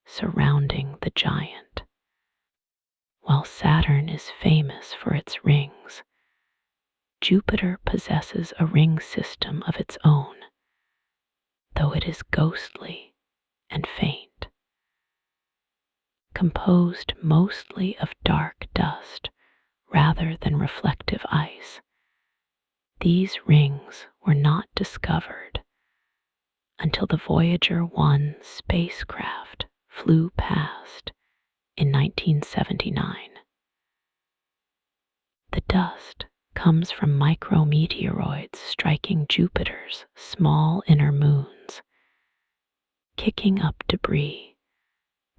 surrounding the giant. While Saturn is famous for its rings, Jupiter possesses a ring system of its own, though it is ghostly and faint. Composed mostly of dark dust rather than reflective ice, these rings were not discovered until the Voyager 1 spacecraft flew past in 1979. The dust comes from micrometeoroids striking Jupiter's small inner moons, kicking up debris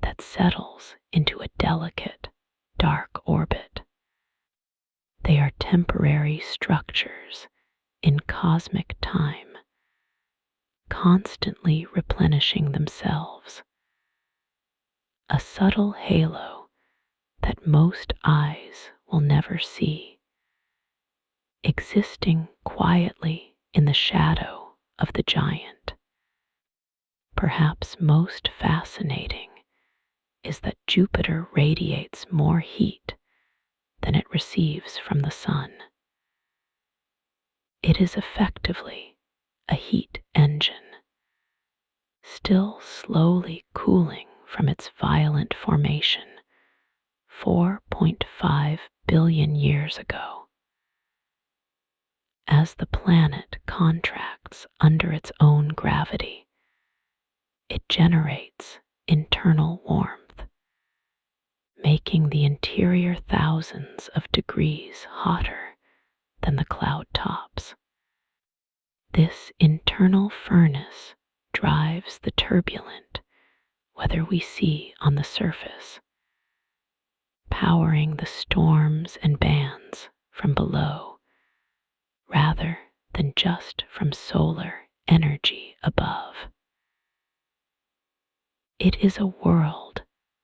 that settles into a delicate, dark orbit. They are temporary structures in cosmic time, constantly replenishing themselves. A subtle halo that most eyes will never see, existing quietly in the shadow of the giant. Perhaps most fascinating is that Jupiter radiates more heat than it receives from the sun. It is effectively a heat engine, still slowly cooling from its violent formation 4.5 billion years ago. As the planet contracts under its own gravity, it generates internal warmth, making the interior thousands of degrees hotter than the cloud tops. This internal furnace drives the turbulent weather we see on the surface, powering the storms and bands from below rather than just from solar energy above. It is a world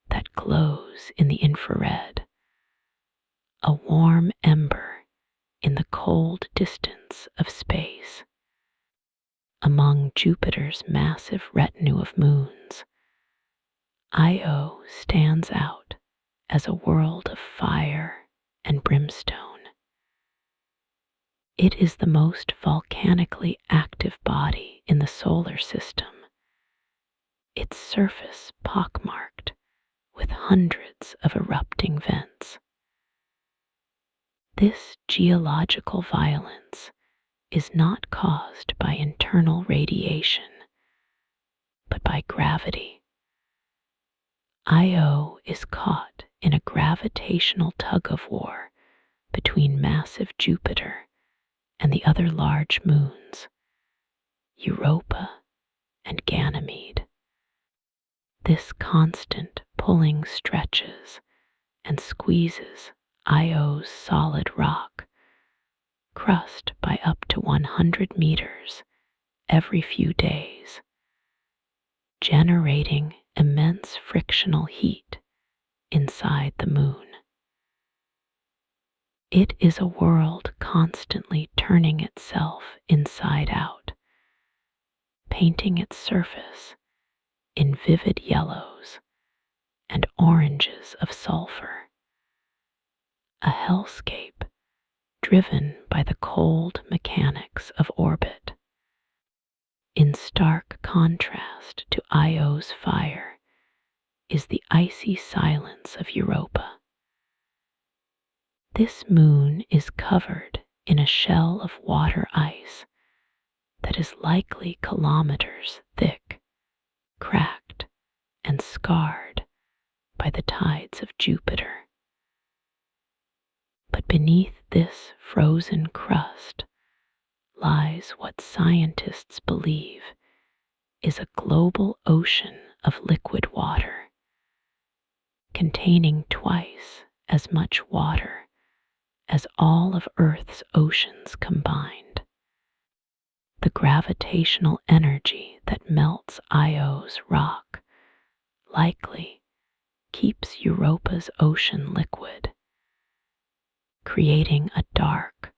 that glows in the infrared, a warm ember in the cold distance of space. Among Jupiter's massive retinue of moons, Io stands out as a world of fire and brimstone. It is the most volcanically active body in the solar system, its surface pockmarked with hundreds of erupting vents. This geological violence is not caused by internal radiation, but by gravity. Io is caught in a gravitational tug-of-war between massive Jupiter and the other large moons, Europa and Ganymede. This constant pulling stretches and squeezes Io's solid rock, crust by up to 100 meters every few days, generating immense frictional heat inside the moon. It is a world constantly turning itself inside out, painting its surface in vivid yellows and oranges of sulfur, a hellscape driven by the cold mechanics of orbit. In stark contrast to Io's fire is the icy silence of Europa. This moon is covered in a shell of water ice that is likely kilometers thick, cracked, and scarred by the tides of Jupiter. But beneath this frozen crust lies what scientists believe is a global ocean of liquid water, containing twice as much water as all of Earth's oceans combined. The gravitational energy that melts Io's rock likely keeps Europa's ocean liquid, creating a dark,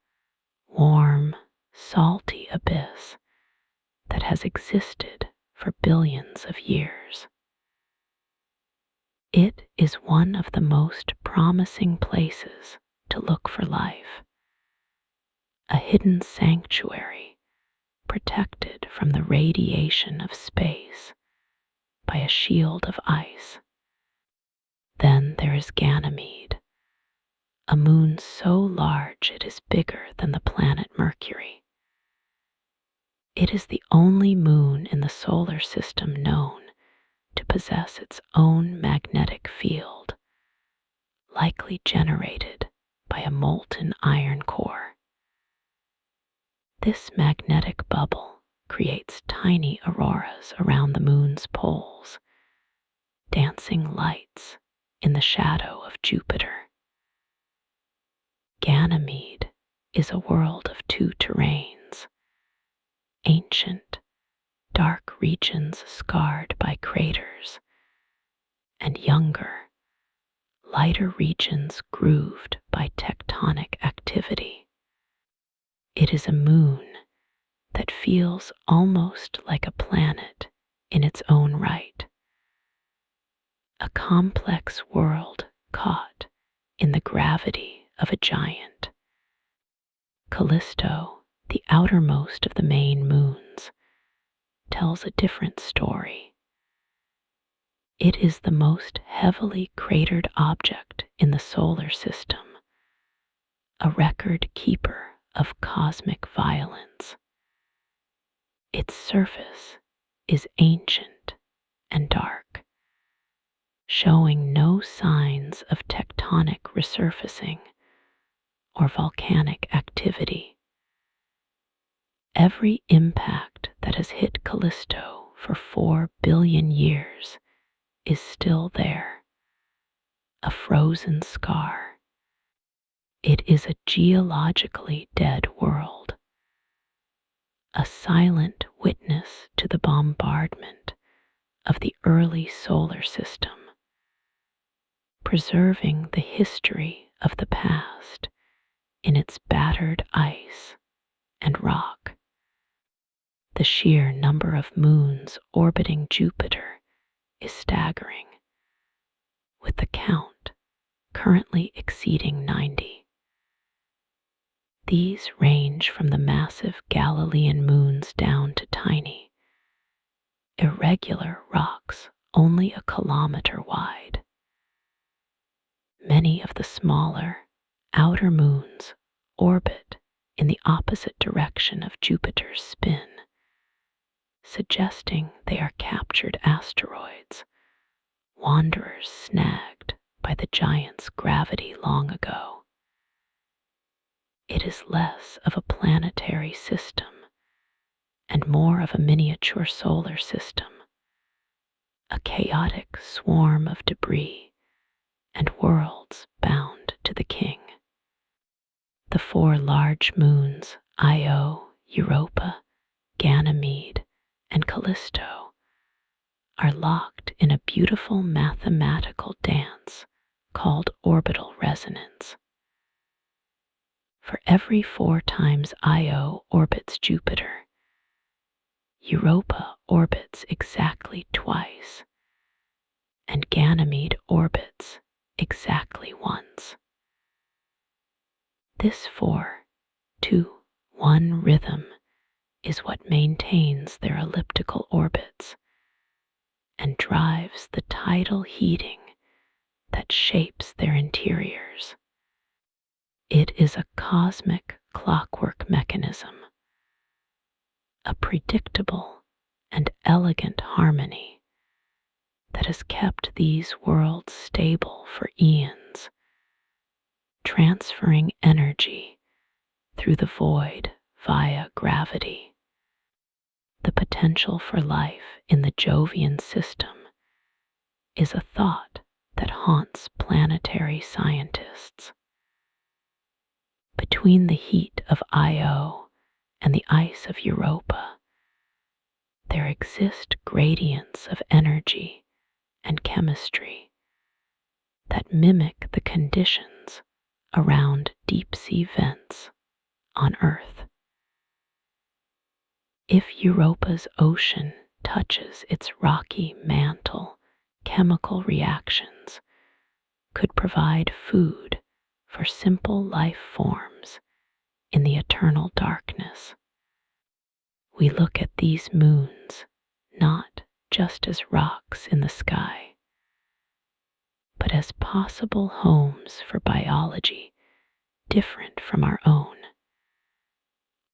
warm, salty abyss that has existed for billions of years. It is one of the most promising places to look for life, a hidden sanctuary protected from the radiation of space by a shield of ice. Then there is Ganymede, a moon so large it is bigger than the planet Mercury. It is the only moon in the solar system known to possess its own magnetic field, likely generated by a molten iron core. This magnetic bubble creates tiny auroras around the moon's poles, dancing lights in the shadow of Jupiter. Ganymede is a world of two terrains, ancient, dark regions scarred by craters, and younger, lighter regions grooved by tectonic activity. It is a moon that feels almost like a planet in its own right, a complex world caught in the gravity of a giant. Callisto, the outermost of the main moons, tells a different story. It is the most heavily cratered object in the solar system, a record keeper of cosmic violence. Its surface is ancient and dark, showing no signs of tectonic resurfacing or volcanic activity. Every impact that has hit Callisto for 4 billion years is still there, a frozen scar. It is a geologically dead world, a silent witness to the bombardment of the early solar system, preserving the history of the past in its battered ice and rock. The sheer number of moons orbiting Jupiter is staggering, with the count currently exceeding 90. These range from the massive Galilean moons down to tiny, irregular rocks only a kilometer wide. Many of the smaller, outer moons orbit in the opposite direction of Jupiter's spin, suggesting they are captured asteroids, wanderers snagged by the giant's gravity long ago. It is less of a planetary system and more of a miniature solar system, a chaotic swarm of debris and worlds bound to the king. The four large moons, Io, Europa, Ganymede, and Callisto, are locked in a beautiful mathematical dance called orbital resonance. For every 4 times Io orbits Jupiter, Europa orbits exactly twice, and Ganymede orbits exactly once. This 4-2-1 rhythm is what maintains their elliptical orbits and drives the tidal heating that shapes their interiors. It is a cosmic clockwork mechanism, a predictable and elegant harmony that has kept these worlds stable for eons, transferring energy through the void via gravity. The potential for life in the Jovian system is a thought that haunts planetary scientists. Between the heat of Io and the ice of Europa, there exist gradients of energy and chemistry that mimic the conditions around deep-sea vents on Earth. If Europa's ocean touches its rocky mantle, chemical reactions could provide food for simple life forms in the eternal darkness. We look at these moons not just as rocks in the sky, but as possible homes for biology different from our own,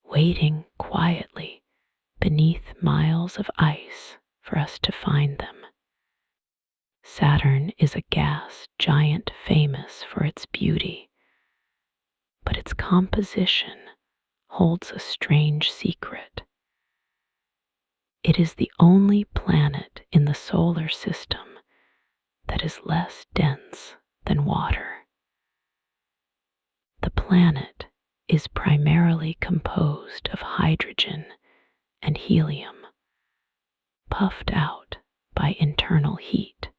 waiting quietly beneath miles of ice for us to find them. Saturn is a gas giant famous for its beauty, but its composition holds a strange secret. It is the only planet in the solar system that is less dense than water. The planet is primarily composed of hydrogen and helium, puffed out by internal heat.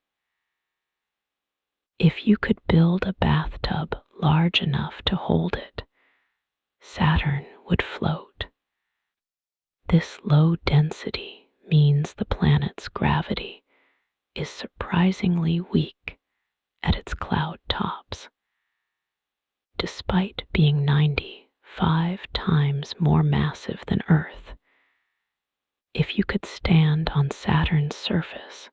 If you could build a bathtub large enough to hold it, Saturn would float. This low density means the planet's gravity is surprisingly weak at its cloud tops. Despite being 95 times more massive than Earth, if you could stand on Saturn's surface,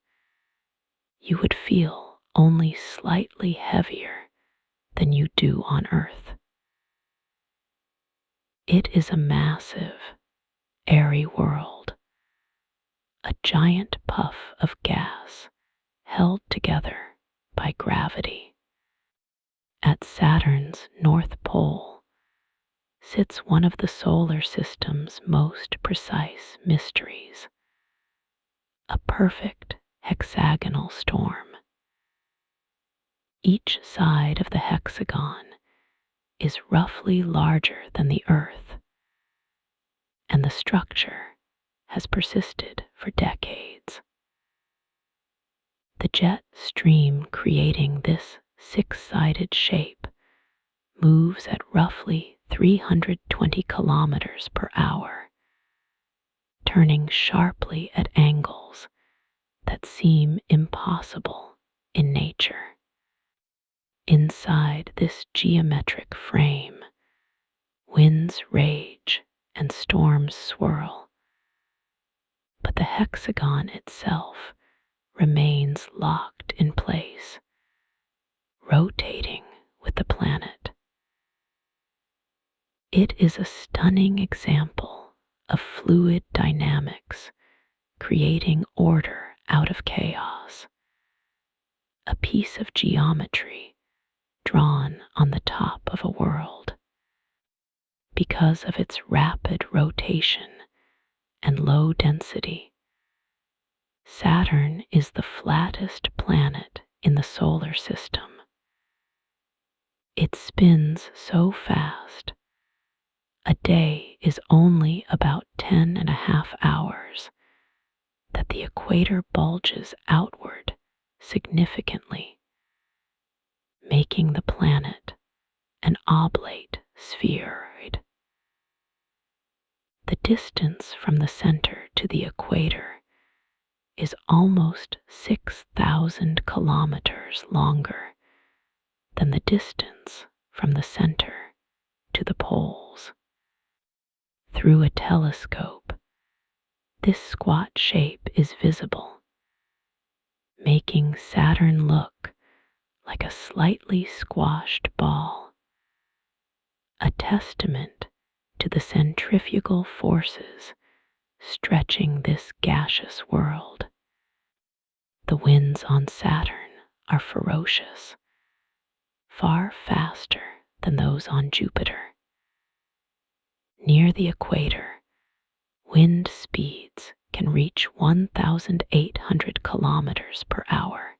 you would feel only slightly heavier than you do on Earth. It is a massive, airy world, a giant puff of gas held together by gravity. At Saturn's North Pole sits one of the solar system's most precise mysteries, a perfect hexagonal storm. Each side of the hexagon is roughly larger than the Earth, and the structure has persisted for decades. The jet stream creating this six-sided shape moves at roughly 320 kilometers per hour, turning sharply at angles that seem impossible in nature. Inside this geometric frame, winds rage and storms swirl, but the hexagon itself remains locked in place, rotating with the planet. It is a stunning example of fluid dynamics creating order out of chaos, a piece of geometry drawn on the top of a world. Because of its rapid rotation and low density, Saturn is the flattest planet in the solar system. It spins so fast, a day is only about 10.5 hours, that the equator bulges outward significantly, making the planet an oblate spheroid. The distance from the center to the equator is almost 6,000 kilometers longer than the distance from the center to the poles. Through a telescope, this squat shape is visible, making Saturn look like a slightly squashed ball, a testament to the centrifugal forces stretching this gaseous world. The winds on Saturn are ferocious, far faster than those on Jupiter. Near the equator, wind speeds can reach 1,800 kilometers per hour.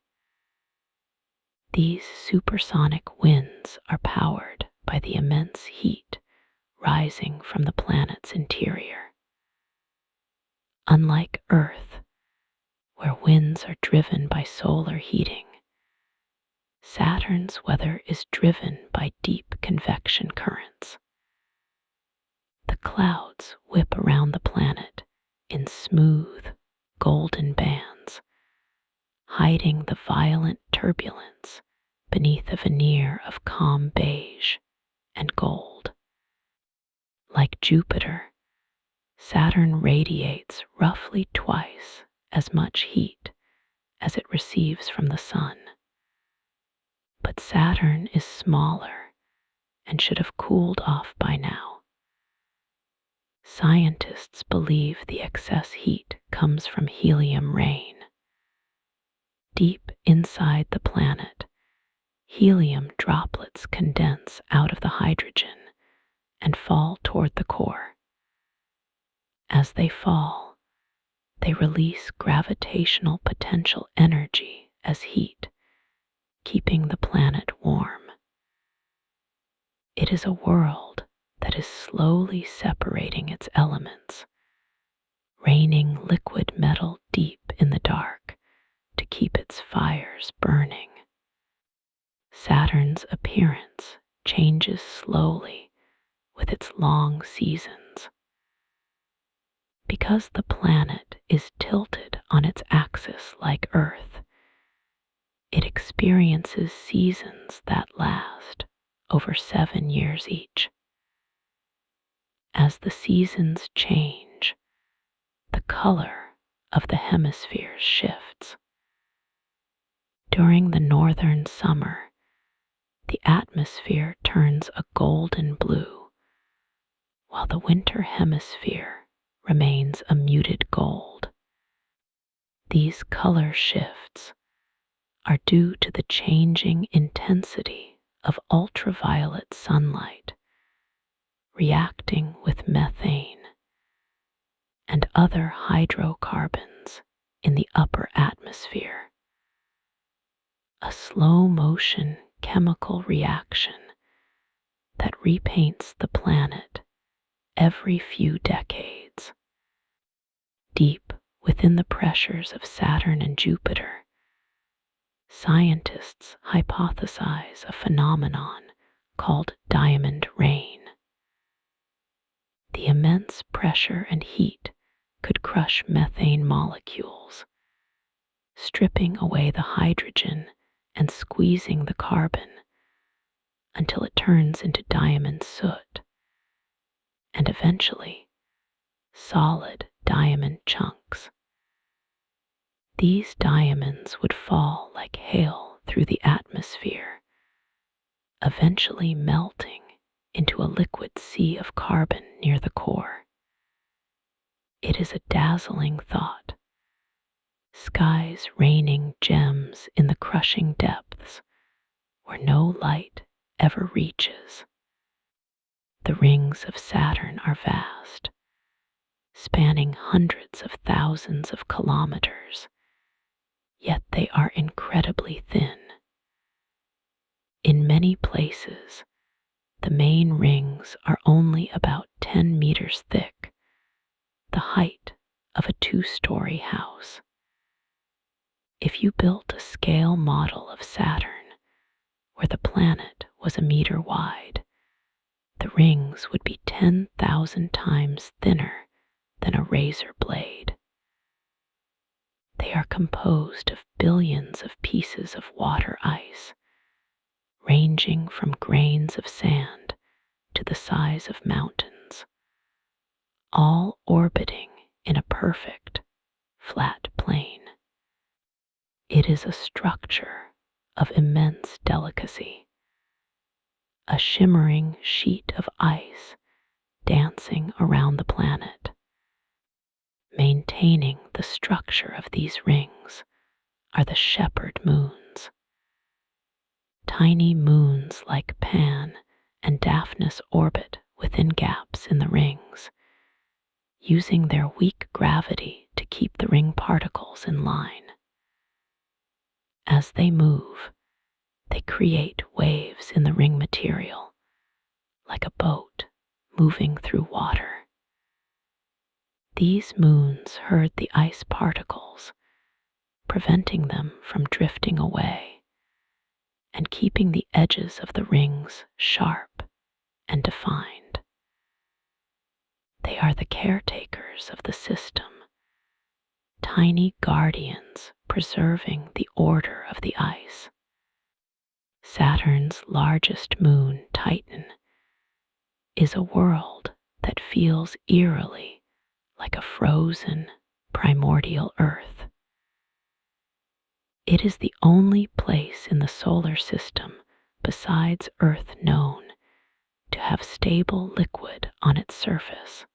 These supersonic winds are powered by the immense heat rising from the planet's interior. Unlike Earth, where winds are driven by solar heating, Saturn's weather is driven by deep convection currents. The clouds whip around the planet in smooth, golden bands, hiding the violent turbulence beneath a veneer of calm beige and gold. Like Jupiter, Saturn radiates roughly twice as much heat as it receives from the sun. But Saturn is smaller and should have cooled off by now. Scientists believe the excess heat comes from helium rain. Deep inside the planet, helium droplets condense out of the hydrogen and fall toward the core. As they fall, they release gravitational potential energy as heat, keeping the planet warm. It is a world that is slowly separating its elements, raining liquid metal deep in the dark to keep its fires burning. Saturn's appearance changes slowly with its long seasons. Because the planet is tilted on its axis like Earth, it experiences seasons that last over 7 years each. As the seasons change, the color of the hemispheres shifts. During the northern summer, the atmosphere turns a golden blue, while the winter hemisphere remains a muted gold. These color shifts are due to the changing intensity of ultraviolet sunlight reacting with methane and other hydrocarbons in the upper atmosphere. A slow-motion chemical reaction that repaints the planet every few decades. Deep within the pressures of Saturn and Jupiter, scientists hypothesize a phenomenon called diamond rain. The immense pressure and heat could crush methane molecules, stripping away the hydrogen and squeezing the carbon until it turns into diamond soot, and eventually solid diamond chunks. These diamonds would fall like hail through the atmosphere, eventually melting into a liquid sea of carbon near the core. It is a dazzling thought. Skies raining gems in the crushing depths where no light ever reaches. The rings of Saturn are vast, spanning hundreds of thousands of kilometers, yet they are incredibly thin. In many places, the main rings are only about 10 meters thick, the height of a 2-story house. If you built a scale model of Saturn where the planet was a meter wide, the rings would be 10,000 times thinner than a razor blade. They are composed of billions of pieces of water ice, ranging from grains of sand to the size of mountains, all orbiting in a perfect, flat plane. It is a structure of immense delicacy, a shimmering sheet of ice dancing around the planet. Maintaining the structure of these rings are the shepherd moons. Tiny moons like Pan and Daphnis orbit within gaps in the rings, using their weak gravity to keep the ring particles in line. As they move, they create waves in the ring material, like a boat moving through water. These moons herd the ice particles, preventing them from drifting away and keeping the edges of the rings sharp and defined. They are the caretakers of the system, tiny guardians preserving the order of the ice. Saturn's largest moon, Titan, is a world that feels eerily like a frozen, primordial Earth. It is the only place in the solar system besides Earth known to have stable liquid on its surface.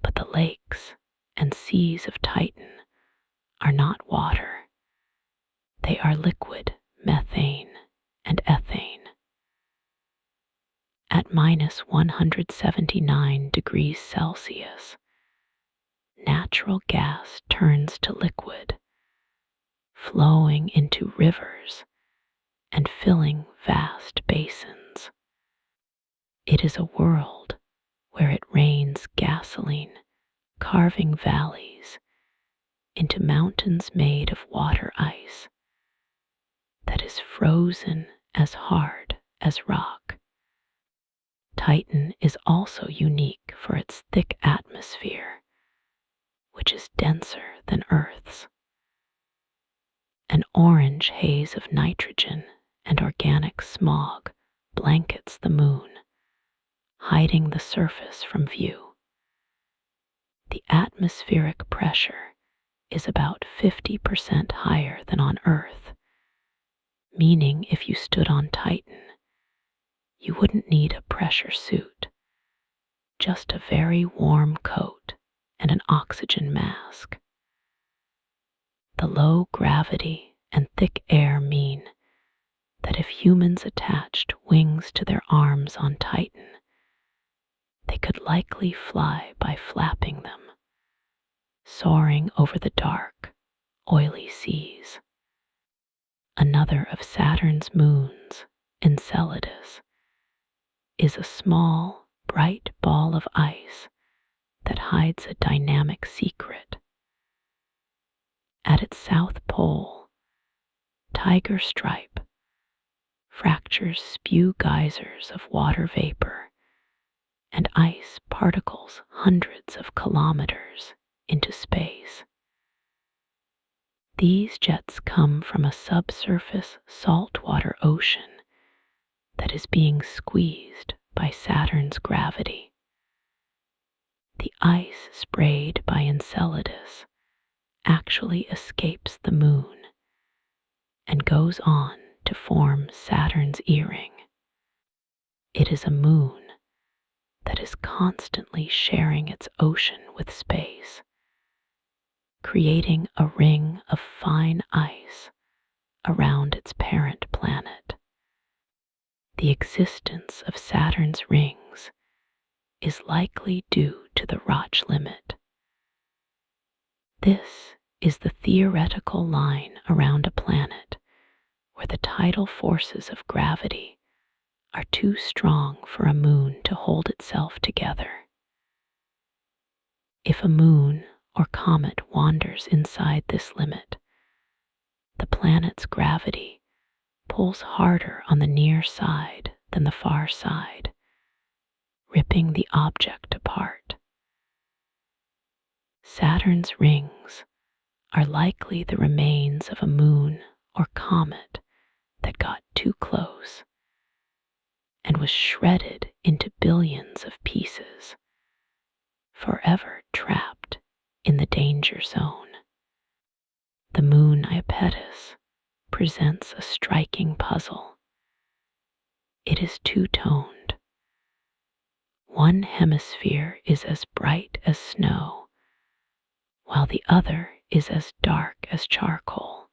But the lakes and seas of Titan are not water. They are liquid methane and ethane. At -179 degrees Celsius, natural gas turns to liquid, flowing into rivers and filling vast basins. It is a world where it rains gasoline, carving valleys into mountains made of water ice that is frozen as hard as rock. Titan is also unique for its thick atmosphere, which is denser than Earth's. An orange haze of nitrogen and organic smog blankets the moon, hiding the surface from view. The atmospheric pressure is about 50% higher than on Earth, meaning if you stood on Titan, you wouldn't need a pressure suit, just a very warm coat and an oxygen mask. The low gravity and thick air mean that if humans attached wings to their arms on Titan, they could likely fly by flapping them, soaring over the dark, oily seas. Another of Saturn's moons, Enceladus, is a small, bright ball of ice that hides a dynamic secret. At its south pole, Tiger Stripe fractures spew geysers of water vapor and ice particles hundreds of kilometers into space. These jets come from a subsurface saltwater ocean that is being squeezed by Saturn's gravity. The ice sprayed by Enceladus actually escapes the moon and goes on to form Saturn's earring. It is a moon that is constantly sharing its ocean with space, creating a ring of fine ice around its parent planet. The existence of Saturn's rings is likely due to the Roche limit. This is the theoretical line around a planet where the tidal forces of gravity are too strong for a moon to hold itself together. If a moon or comet wanders inside this limit, the planet's gravity pulls harder on the near side than the far side, ripping the object apart. Saturn's rings are likely the remains of a moon or comet that got too close and was shredded into billions of pieces, forever trapped in the danger zone. The moon Iapetus presents a striking puzzle. It is two-toned. One hemisphere is as bright as snow, while the other is as dark as charcoal.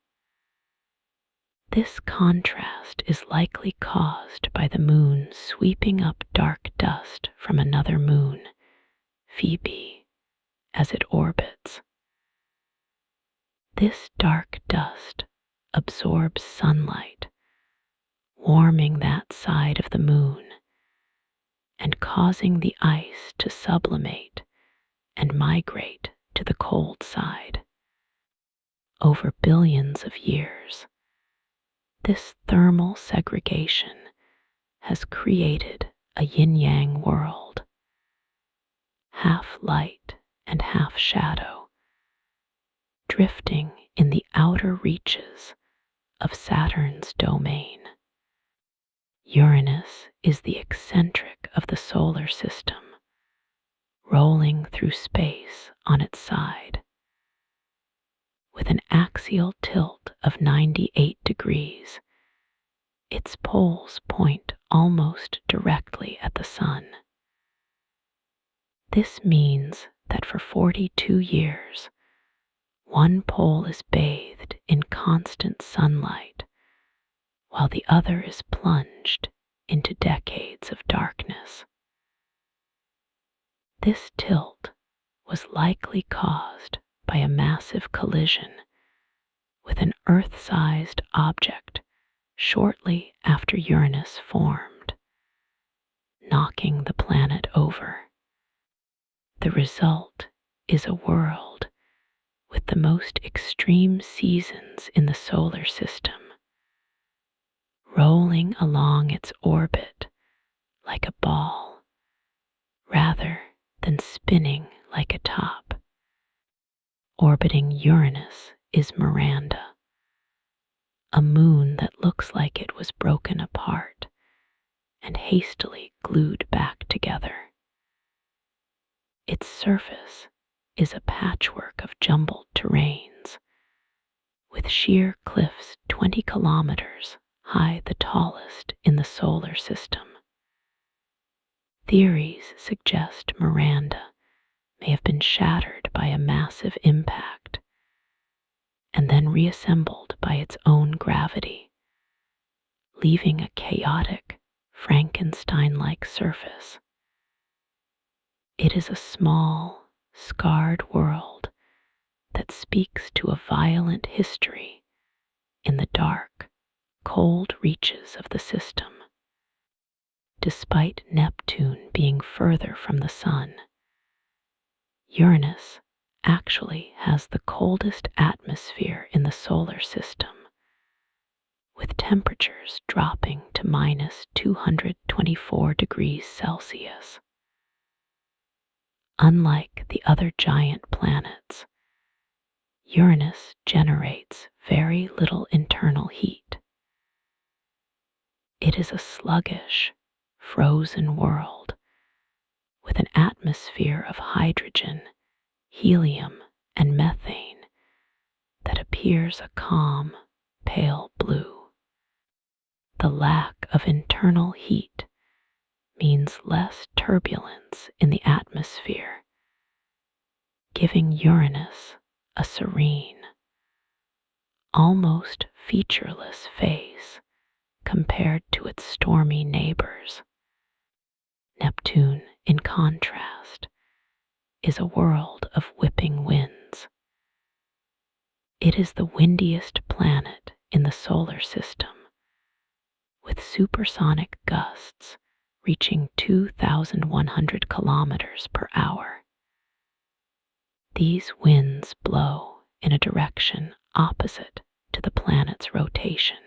This contrast is likely caused by the moon sweeping up dark dust from another moon, Phoebe, as it orbits. This dark dust absorbs sunlight, warming that side of the moon and causing the ice to sublimate and migrate to the cold side. Over billions of years, this thermal segregation has created a yin-yang world, half light and half shadow, drifting in the outer reaches of Saturn's domain. Uranus is the eccentric of the solar system, rolling through space on its side. With an axial tilt of 98 degrees, its poles point almost directly at the sun. This means that for 42 years, one pole is bathed in constant sunlight, while the other is plunged into decades of darkness. This tilt was likely caused by a massive collision with an Earth-sized object shortly after Uranus formed, knocking the planet over. The result is a world with the most extreme seasons in the solar system, rolling along its orbit like a ball rather than spinning like a top. Orbiting Uranus is Miranda, a moon that looks like it was broken apart and hastily glued back together. Its surface is a patchwork of jumbled terrains, with sheer cliffs 20 kilometers high, the tallest in the solar system. Theories suggest Miranda may have been shattered by a massive impact and then reassembled by its own gravity, leaving a chaotic, Frankenstein-like surface. It is a small, scarred world that speaks to a violent history in the dark, cold reaches of the system. Despite Neptune being further from the sun, Uranus actually has the coldest atmosphere in the solar system, with temperatures dropping to minus 224 degrees Celsius. Unlike the other giant planets, Uranus generates very little internal heat. It is a sluggish, frozen world with an atmosphere of hydrogen, helium, and methane that appears a calm, pale blue. The lack of internal heat means less turbulence in the atmosphere, giving Uranus a serene, almost featureless face compared to its stormy neighbors. Neptune, in contrast, is a world of whipping winds. It is the windiest planet in the solar system, with supersonic gusts reaching 2,100 kilometers per hour. These winds blow in a direction opposite to the planet's rotation.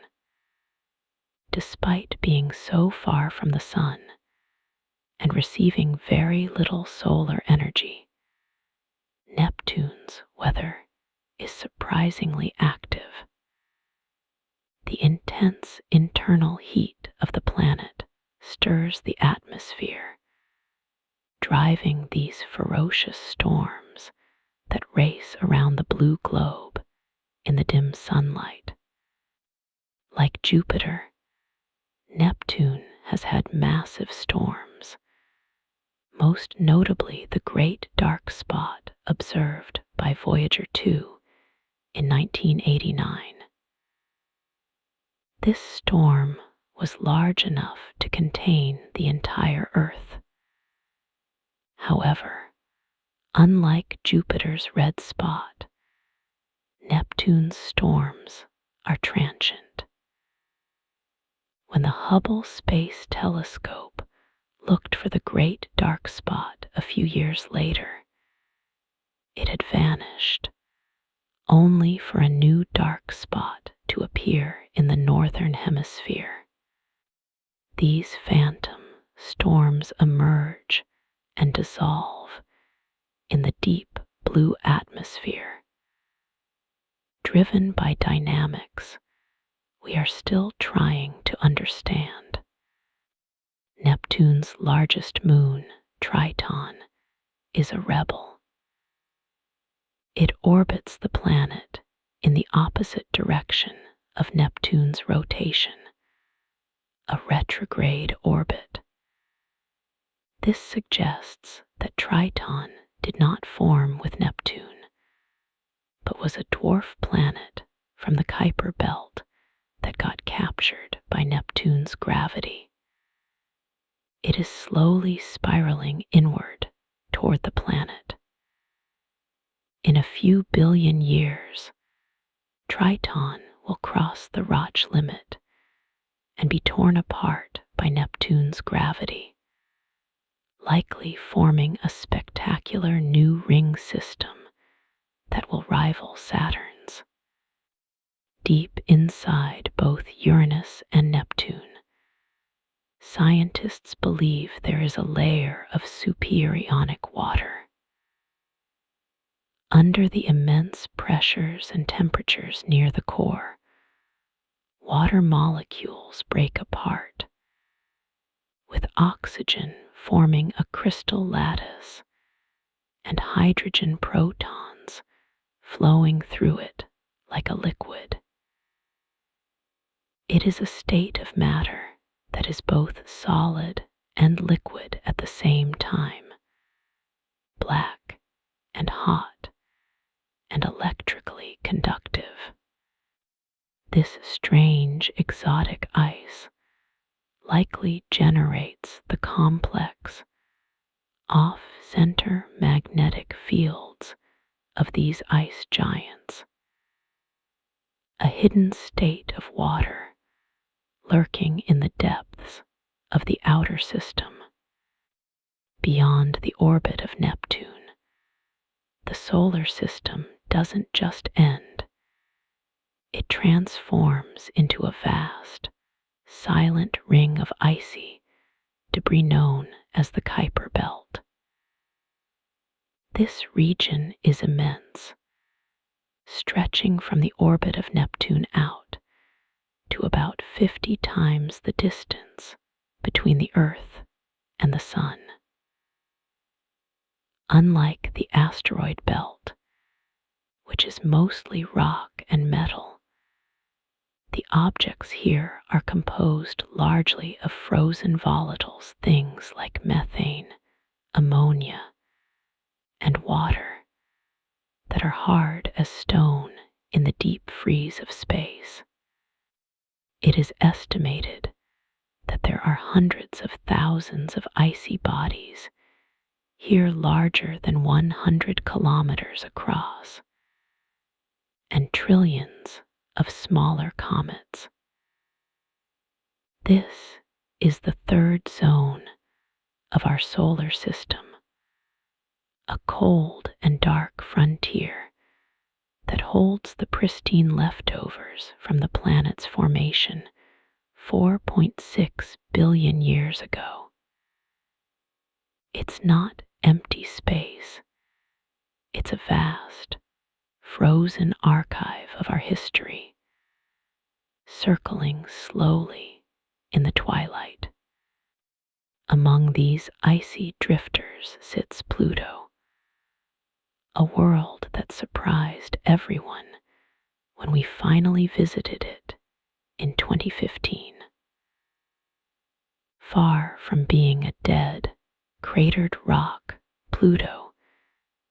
Despite being so far from the sun and receiving very little solar energy, Neptune's weather is surprisingly active. The intense internal heat of the planet stirs the atmosphere, driving these ferocious storms that race around the blue globe in the dim sunlight. Like Jupiter, Neptune has had massive storms, most notably the Great Dark Spot observed by Voyager 2 in 1989. This storm was large enough to contain the entire Earth. However, unlike Jupiter's red spot, Neptune's storms are transient. When the Hubble Space Telescope looked for the Great Dark Spot a few years later, it had vanished, only for a new dark spot to appear in the northern hemisphere. These phantom storms emerge and dissolve in the deep blue atmosphere. Driven by dynamics we are still trying to understand. Neptune's largest moon, Triton, is a rebel. It orbits the planet in the opposite direction of Neptune's rotation, a retrograde orbit. This suggests that Triton did not form with Neptune, but was a dwarf planet from the Kuiper Belt that got captured by Neptune's gravity. It is slowly spiraling inward toward the planet. In a few billion years, Triton will cross the Roche limit and be torn apart by Neptune's gravity, likely forming a spectacular new ring system that will rival Saturn's. Deep inside both Uranus and Neptune, scientists believe there is a layer of superionic water. Under the immense pressures and temperatures near the core, water molecules break apart, with oxygen forming a crystal lattice and hydrogen protons flowing through it like a liquid. It is a state of matter that is both solid and liquid at the same time, black and hot, and electrically conductive. This strange exotic ice likely generates the complex off-center magnetic fields of these ice giants, a hidden state of water lurking in the depths of the outer system, beyond the orbit of Neptune, the solar system doesn't just end, it transforms into a vast, silent ring of icy debris known as the Kuiper Belt. This region is immense, stretching from the orbit of Neptune out to about 50 times the distance between the Earth and the Sun. Unlike the asteroid belt, which is mostly rock and metal, the objects here are composed largely of frozen volatiles, things like methane, ammonia, and water, that are hard as stone in the deep freeze of space. It is estimated that there are hundreds of thousands of icy bodies here larger than 100 kilometers across, and trillions of smaller comets. This is the third zone of our solar system, a cold and dark frontier that holds the pristine leftovers from the planet's formation 4.6 billion years ago. It's not empty space. It's a vast, frozen archive of our history, circling slowly in the twilight. Among these icy drifters sits Pluto, a world that surprised everyone when we finally visited it in 2015. Far from being a dead, cratered rock, Pluto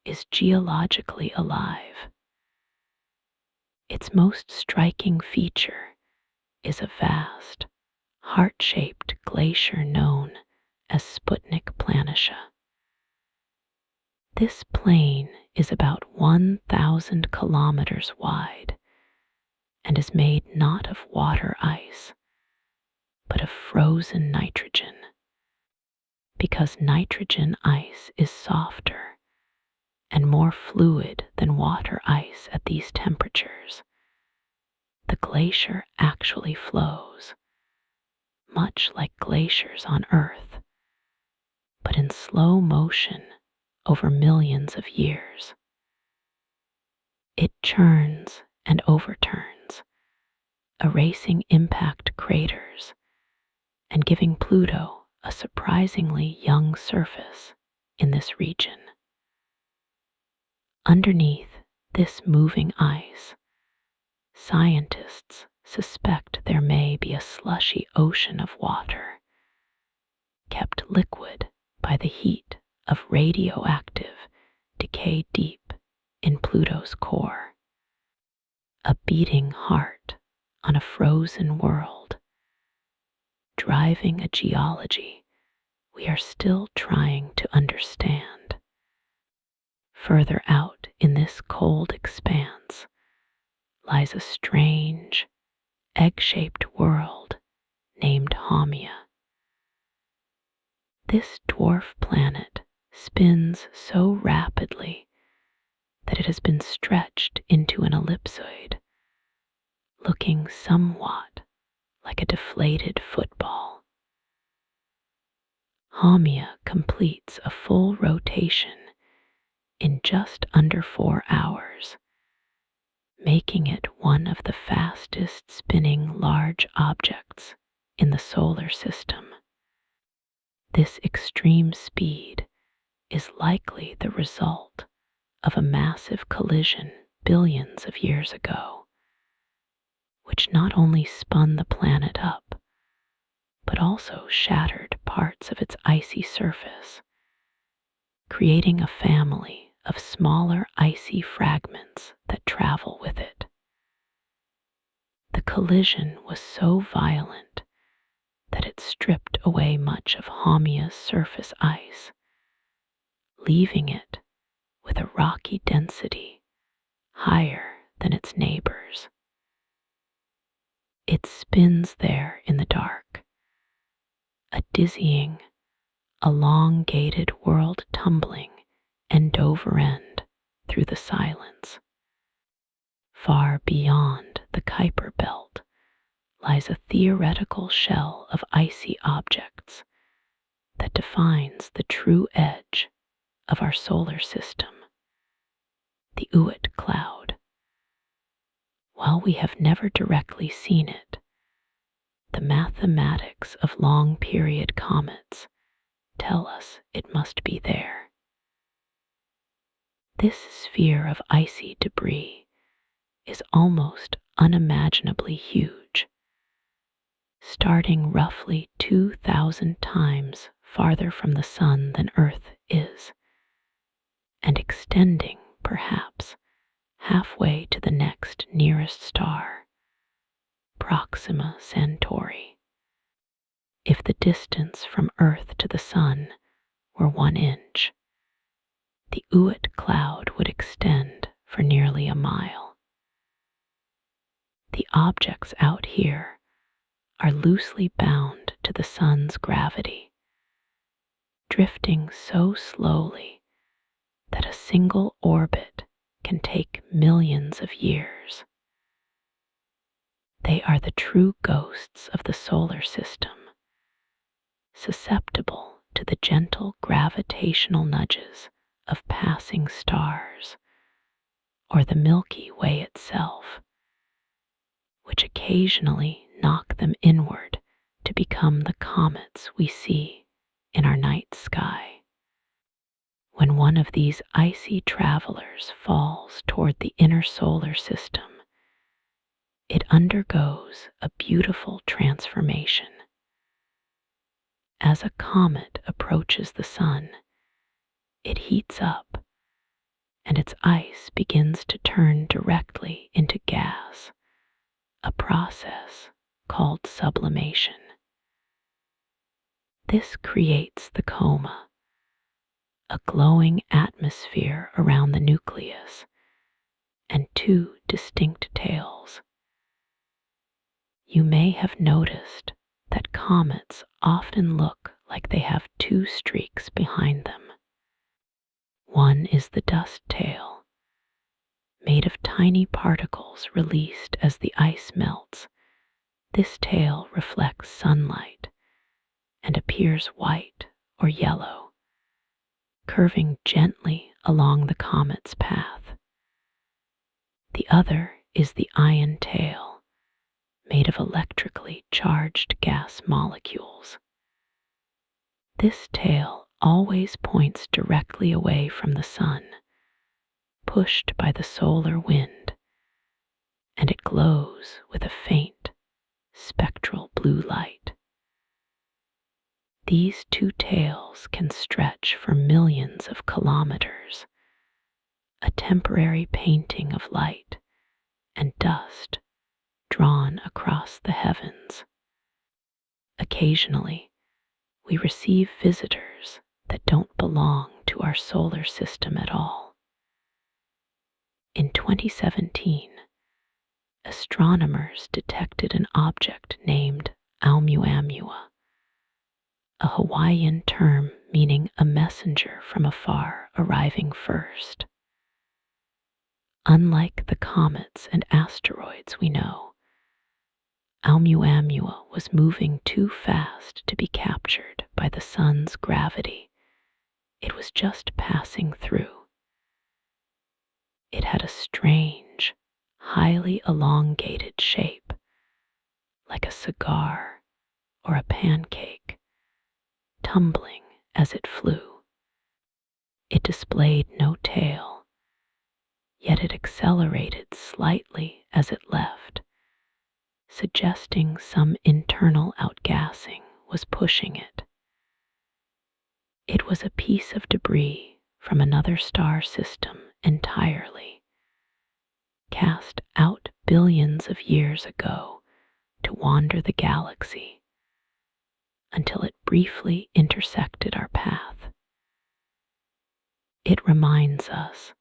is geologically alive. Its most striking feature is a vast, heart-shaped glacier known as Sputnik Planitia. This plain is about 1,000 kilometers wide and is made not of water ice, but of frozen nitrogen. Because nitrogen ice is softer and more fluid than water ice at these temperatures, the glacier actually flows, much like glaciers on Earth, but in slow motion over millions of years. It churns and overturns, erasing impact craters and giving Pluto a surprisingly young surface in this region. Underneath this moving ice, scientists suspect there may be a slushy ocean of water, kept liquid by the heat of radioactive decay deep in Pluto's core. A beating heart on a frozen world, driving a geology we are still trying to understand. Further out in this cold expanse lies a strange, egg-shaped world named Haumea. This dwarf planet spins so rapidly that it has been stretched into an ellipsoid, looking somewhat like a deflated football. Haumea completes a full rotation in just under 4 hours, making it one of the fastest spinning large objects in the solar system. This extreme speed is likely the result of a massive collision billions of years ago, which not only spun the planet up, but also shattered parts of its icy surface, creating a family of smaller icy fragments that travel with it. The collision was so violent that it stripped away much of Haumea's surface ice, leaving it with a rocky density higher than its neighbors. It spins there in the dark, a dizzying, elongated world tumbling end over end through the silence. Far beyond the Kuiper Belt lies a theoretical shell of icy objects that defines the true edge of our solar system, the Oort cloud. While we have never directly seen it, the mathematics of long-period comets tell us it must be there. This sphere of icy debris is almost unimaginably huge, starting roughly 2,000 times farther from the Sun than Earth is, and extending perhaps halfway to the next nearest star, Proxima Centauri. If the distance from Earth to the Sun were 1 inch, the Oort cloud would extend for nearly a mile. The objects out here are loosely bound to the Sun's gravity, drifting so slowly that a single orbit can take millions of years. They are the true ghosts of the solar system, susceptible to the gentle gravitational nudges of passing stars or the Milky Way itself, which occasionally knock them inward to become the comets we see in our night sky. When one of these icy travelers falls toward the inner solar system, it undergoes a beautiful transformation. As a comet approaches the Sun, it heats up, and its ice begins to turn directly into gas, a process called sublimation. This creates the coma, a glowing atmosphere around the nucleus, and 2 distinct tails. You may have noticed that comets often look like they have 2 streaks behind them. One is the dust tail, made of tiny particles released as the ice melts. This tail reflects sunlight and appears white or yellow, curving gently along the comet's path. The other is the ion tail, made of electrically charged gas molecules. This tail always points directly away from the Sun, pushed by the solar wind, and it glows with a faint, spectral blue light. These 2 tails can stretch for millions of kilometers, a temporary painting of light and dust drawn across the heavens. Occasionally, we receive visitors that don't belong to our solar system at all. In 2017, astronomers detected an object named Oumuamua, a Hawaiian term meaning a messenger from afar arriving first. Unlike the comets and asteroids we know, Oumuamua was moving too fast to be captured by the Sun's gravity. It was just passing through. It had a strange, highly elongated shape, like a cigar or a pancake, tumbling as it flew. It displayed no tail, yet it accelerated slightly as it left, suggesting some internal outgassing was pushing it. It was a piece of debris from another star system entirely, cast out billions of years ago to wander the galaxy until it briefly intersected our path. It reminds us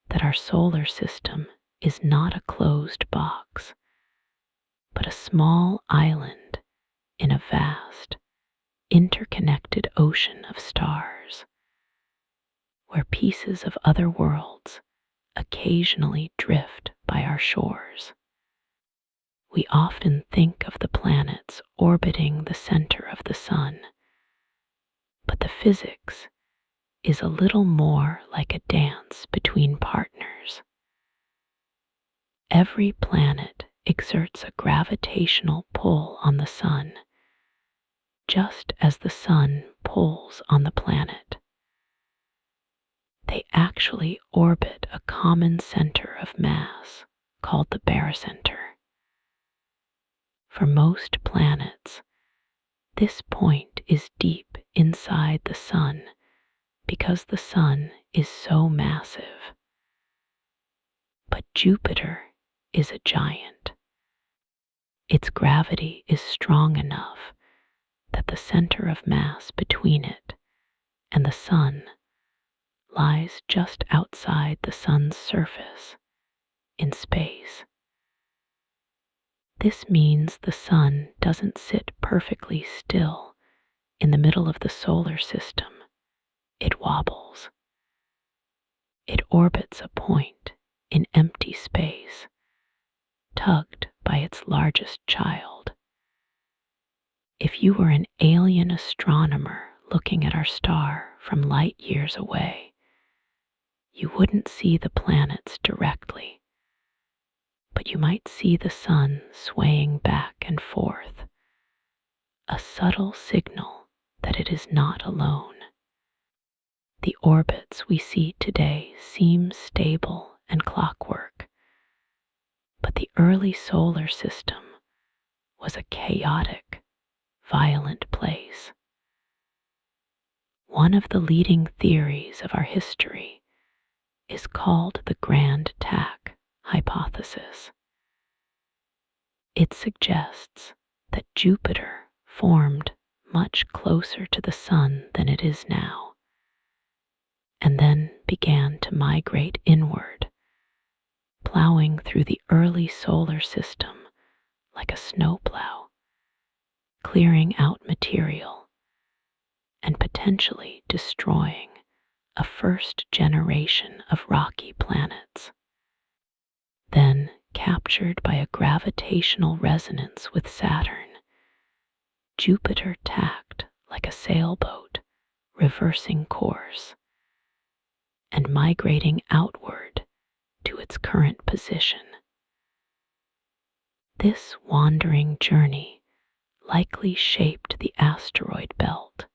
that our solar system is not a closed box, but a small island in a vast, interconnected ocean of stars, where pieces of other worlds occasionally drift by our shores. We often think of the planets orbiting the center of the sun, but the physics is a little more like a dance between partners. Every planet exerts a gravitational pull on the sun, just as the sun pulls on the planet. They actually orbit a common center of mass called the barycenter. For most planets, this point is deep inside the sun because the sun is so massive. But Jupiter is a giant. Its gravity is strong enough that the center of mass between it and the sun lies just outside the sun's surface in space. This means the sun doesn't sit perfectly still in the middle of the solar system. It wobbles. It orbits a point in empty space, tugged by its largest child. If you were an alien astronomer looking at our star from light years away, you wouldn't see the planets directly, but you might see the sun swaying back and forth, a subtle signal that it is not alone. The orbits we see today seem stable and clockwork, but the early solar system was a chaotic, violent place. One of the leading theories of our history is called the Grand Tack hypothesis. It suggests that Jupiter formed much closer to the sun than it is now, and then began to migrate inward, plowing through the early solar system like a snowplow, clearing out material and potentially destroying a first generation of rocky planets. Then, captured by a gravitational resonance with Saturn, Jupiter tacked like a sailboat, reversing course and migrating outward to its current position. This wandering journey likely shaped the asteroid belt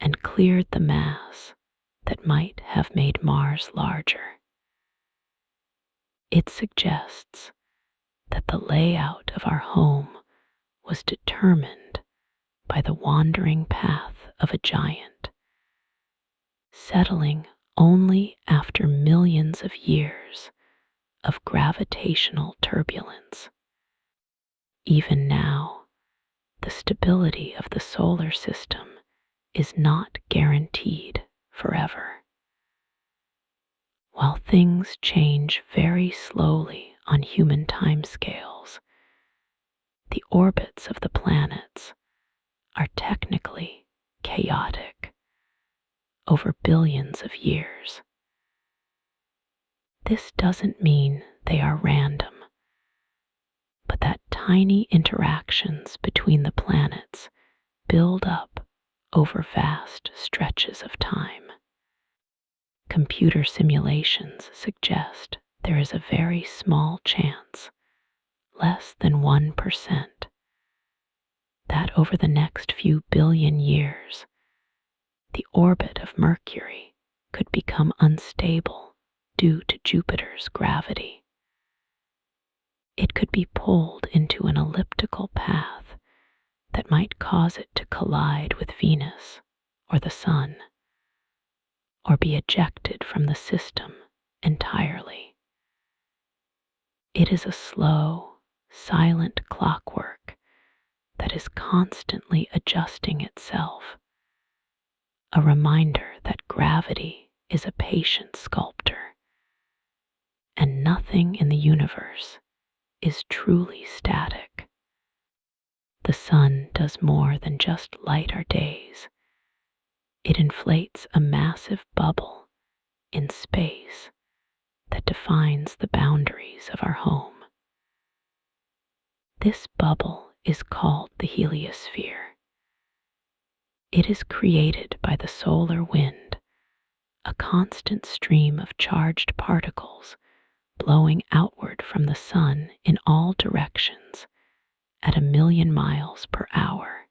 and cleared the mass that might have made Mars larger. It suggests that the layout of our home was determined by the wandering path of a giant, settling only after millions of years of gravitational turbulence. Even now, the stability of the solar system is not guaranteed forever. While things change very slowly on human timescales, the orbits of the planets are technically chaotic over billions of years. This doesn't mean they are random, but that tiny interactions between the planets build up over vast stretches of time. Computer simulations suggest there is a very small chance, less than 1%, that over the next few billion years, the orbit of Mercury could become unstable due to Jupiter's gravity. It could be pulled into an elliptical path that might cause it to collide with Venus or the Sun, or be ejected from the system entirely. It is a slow, silent clockwork that is constantly adjusting itself, a reminder that gravity is a patient sculptor, and nothing in the universe is truly static. The sun does more than just light our days. It inflates a massive bubble in space that defines the boundaries of our home. This bubble is called the heliosphere. It is created by the solar wind, a constant stream of charged particles blowing outward from the sun in all directions at 1,000,000 miles per hour.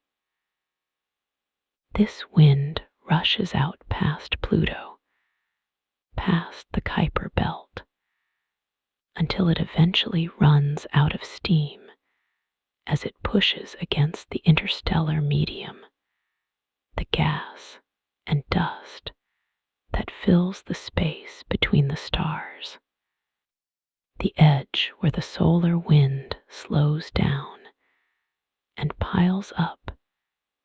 This wind rushes out past Pluto, past the Kuiper Belt, until it eventually runs out of steam as it pushes against the interstellar medium, the gas and dust that fills the space between the stars. The edge where the solar wind slows down and piles up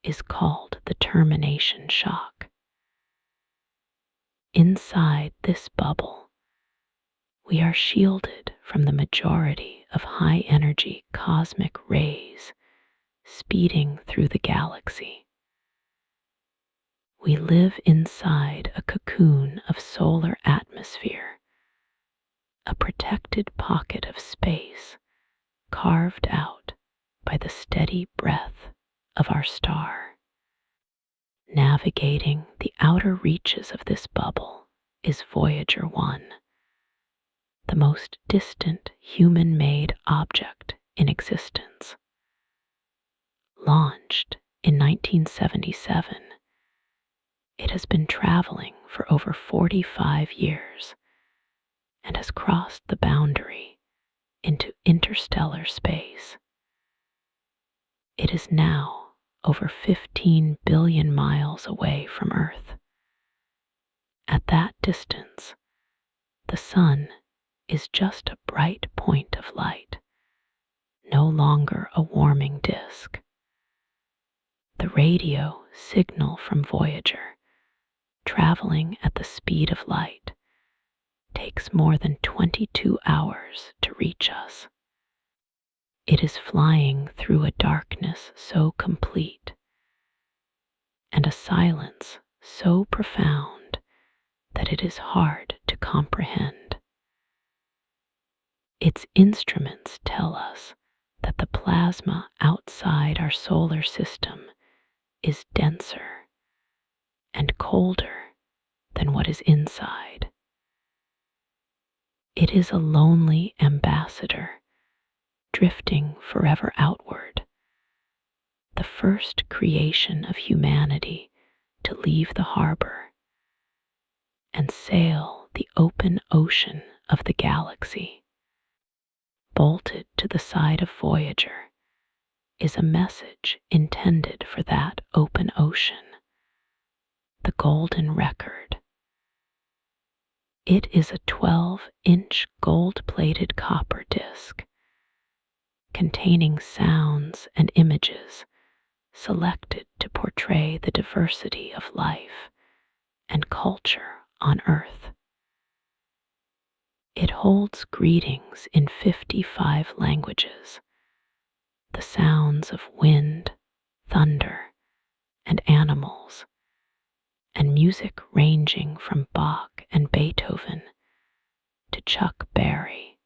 is called the termination shock. Inside this bubble, we are shielded from the majority of high-energy cosmic rays speeding through the galaxy. We live inside a cocoon of solar atmosphere, a protected pocket of space carved out by the steady breath of our star. Navigating the outer reaches of this bubble is Voyager 1, the most distant human-made object in existence. Launched in 1977, it has been traveling for over 45 years and has crossed the boundary into interstellar space. It is now over 15 billion miles away from Earth. At that distance, the sun is just a bright point of light, no longer a warming disk. The radio signal from Voyager, traveling at the speed of light, takes more than 22 hours to reach us. It is flying through a darkness so complete and a silence so profound that it is hard to comprehend. Its instruments tell us that the plasma outside our solar system is denser and colder than what is inside. It is a lonely ambassador drifting forever outward, the first creation of humanity to leave the harbor and sail the open ocean of the galaxy. Bolted to the side of Voyager is a message intended for that open ocean, the golden record. It is a 12-inch gold-plated copper disc containing sounds and images selected to portray the diversity of life and culture on Earth. It holds greetings in 55 languages, the sounds of wind, thunder, and animals, and music ranging from Bach and Beethoven to Chuck Berry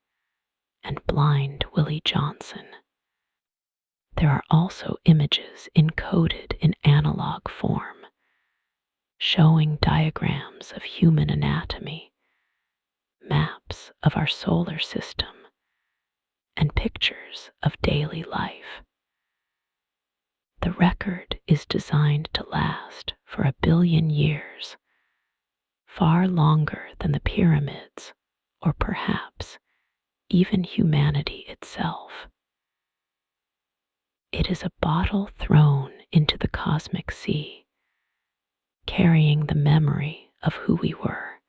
and Blind Willie Johnson. There are also images encoded in analog form, showing diagrams of human anatomy, maps of our solar system, and pictures of daily life. The record is designed to last for 1 billion years, far longer than the pyramids, or perhaps even humanity itself. It is a bottle thrown into the cosmic sea, carrying the memory of who we were,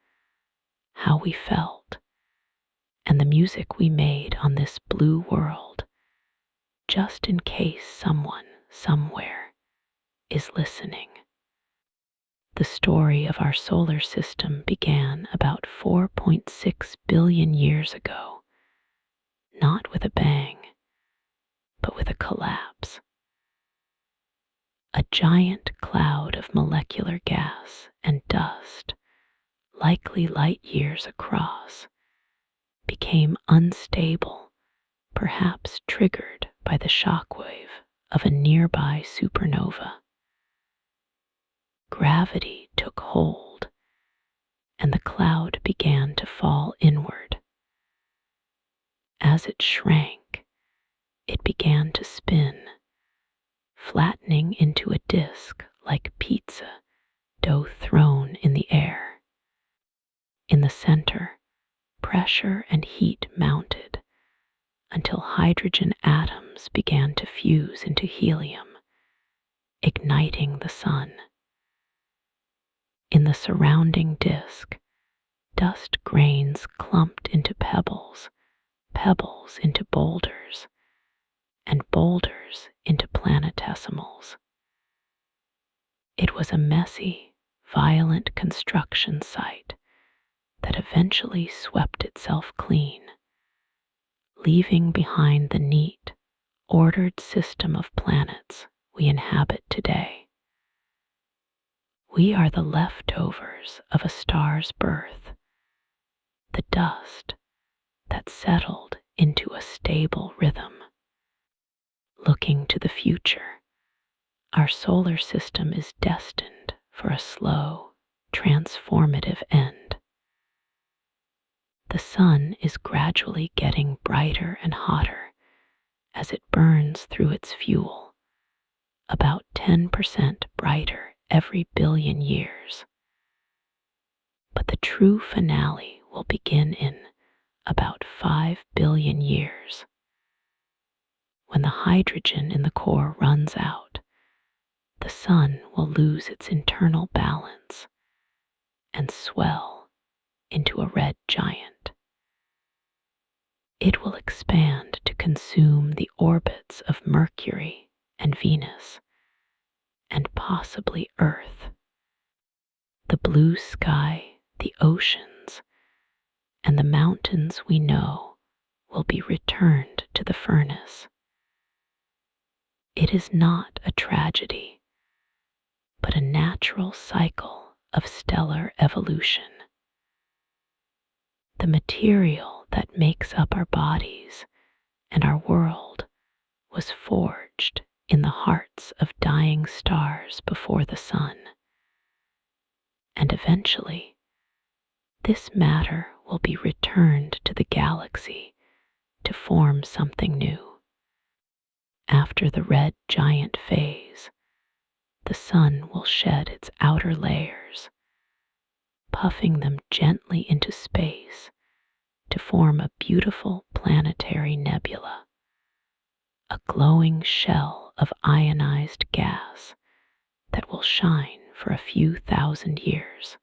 how we felt, and the music we made on this blue world, just in case someone somewhere is listening. The story of our solar system began about 4.6 billion years ago, not with a bang, but with a collapse. A giant cloud of molecular gas and dust, likely light years across, became unstable, perhaps triggered by the shockwave of a nearby supernova. Gravity took hold, and the cloud began to fall inward. As it shrank, it began to spin, flattening into a disk like pizza dough thrown in the air. In the center, pressure and heat mounted until hydrogen atoms began to fuse into helium, igniting the sun. In the surrounding disk, dust grains clumped into pebbles, pebbles into boulders, and boulders into planetesimals. It was a messy, violent construction site that eventually swept itself clean, leaving behind the neat, ordered system of planets we inhabit today. We are the leftovers of a star's birth, the dust that settled into a stable rhythm. Looking to the future, our solar system is destined for a slow, transformative end. The sun is gradually getting brighter and hotter as it burns through its fuel, about 10% brighter every billion years. But the true finale will begin in about 5 billion years. When the hydrogen in the core runs out, the sun will lose its internal balance and swell into a red giant. It will expand to consume the orbits of Mercury and Venus, and possibly Earth. The blue sky, the oceans, and the mountains we know will be returned to the furnace. It is not a tragedy, but a natural cycle of stellar evolution. The material that makes up our bodies and our world was forged in the hearts of dying stars before the sun. And eventually, this matter will be returned to the galaxy to form something new. After the red giant phase, the sun will shed its outer layers, puffing them gently into space to form a beautiful planetary nebula, a glowing shell of ionized gas that will shine for a few thousand years.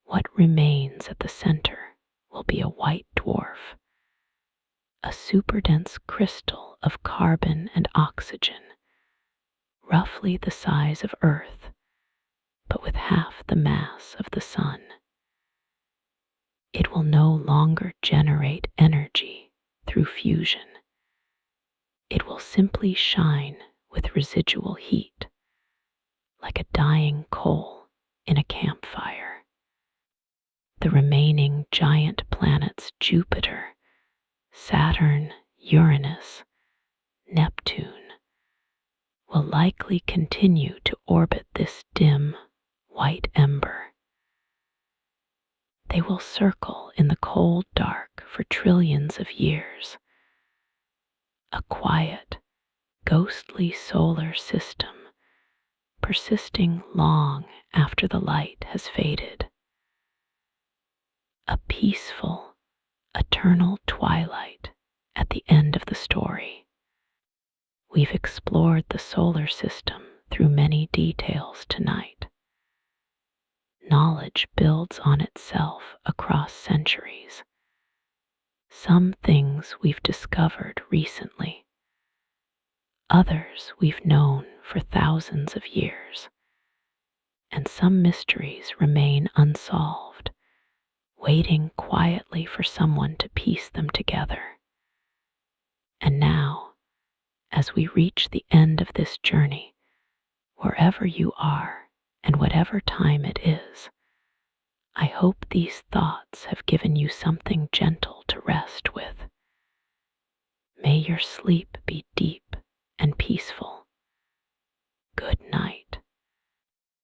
What remains at the center will be a white dwarf, a superdense crystal of carbon and oxygen, roughly the size of Earth, but with half the mass of the sun. It will no longer generate energy through fusion. It will simply shine with residual heat, like a dying coal in a campfire. The remaining giant planets Jupiter, Saturn, Uranus, Neptune will likely continue to orbit this dim, white ember. They will circle in the cold dark for trillions of years, a quiet, ghostly solar system persisting long after the light has faded. A peaceful, eternal twilight at the end of the story. We've explored the solar system through many details tonight. Knowledge builds on itself across centuries. Some things we've discovered recently, others we've known for thousands of years, and some mysteries remain unsolved, waiting quietly for someone to piece them together. And now, as we reach the end of this journey, wherever you are and whatever time it is, I hope these thoughts have given you something gentle to rest with. May your sleep be deep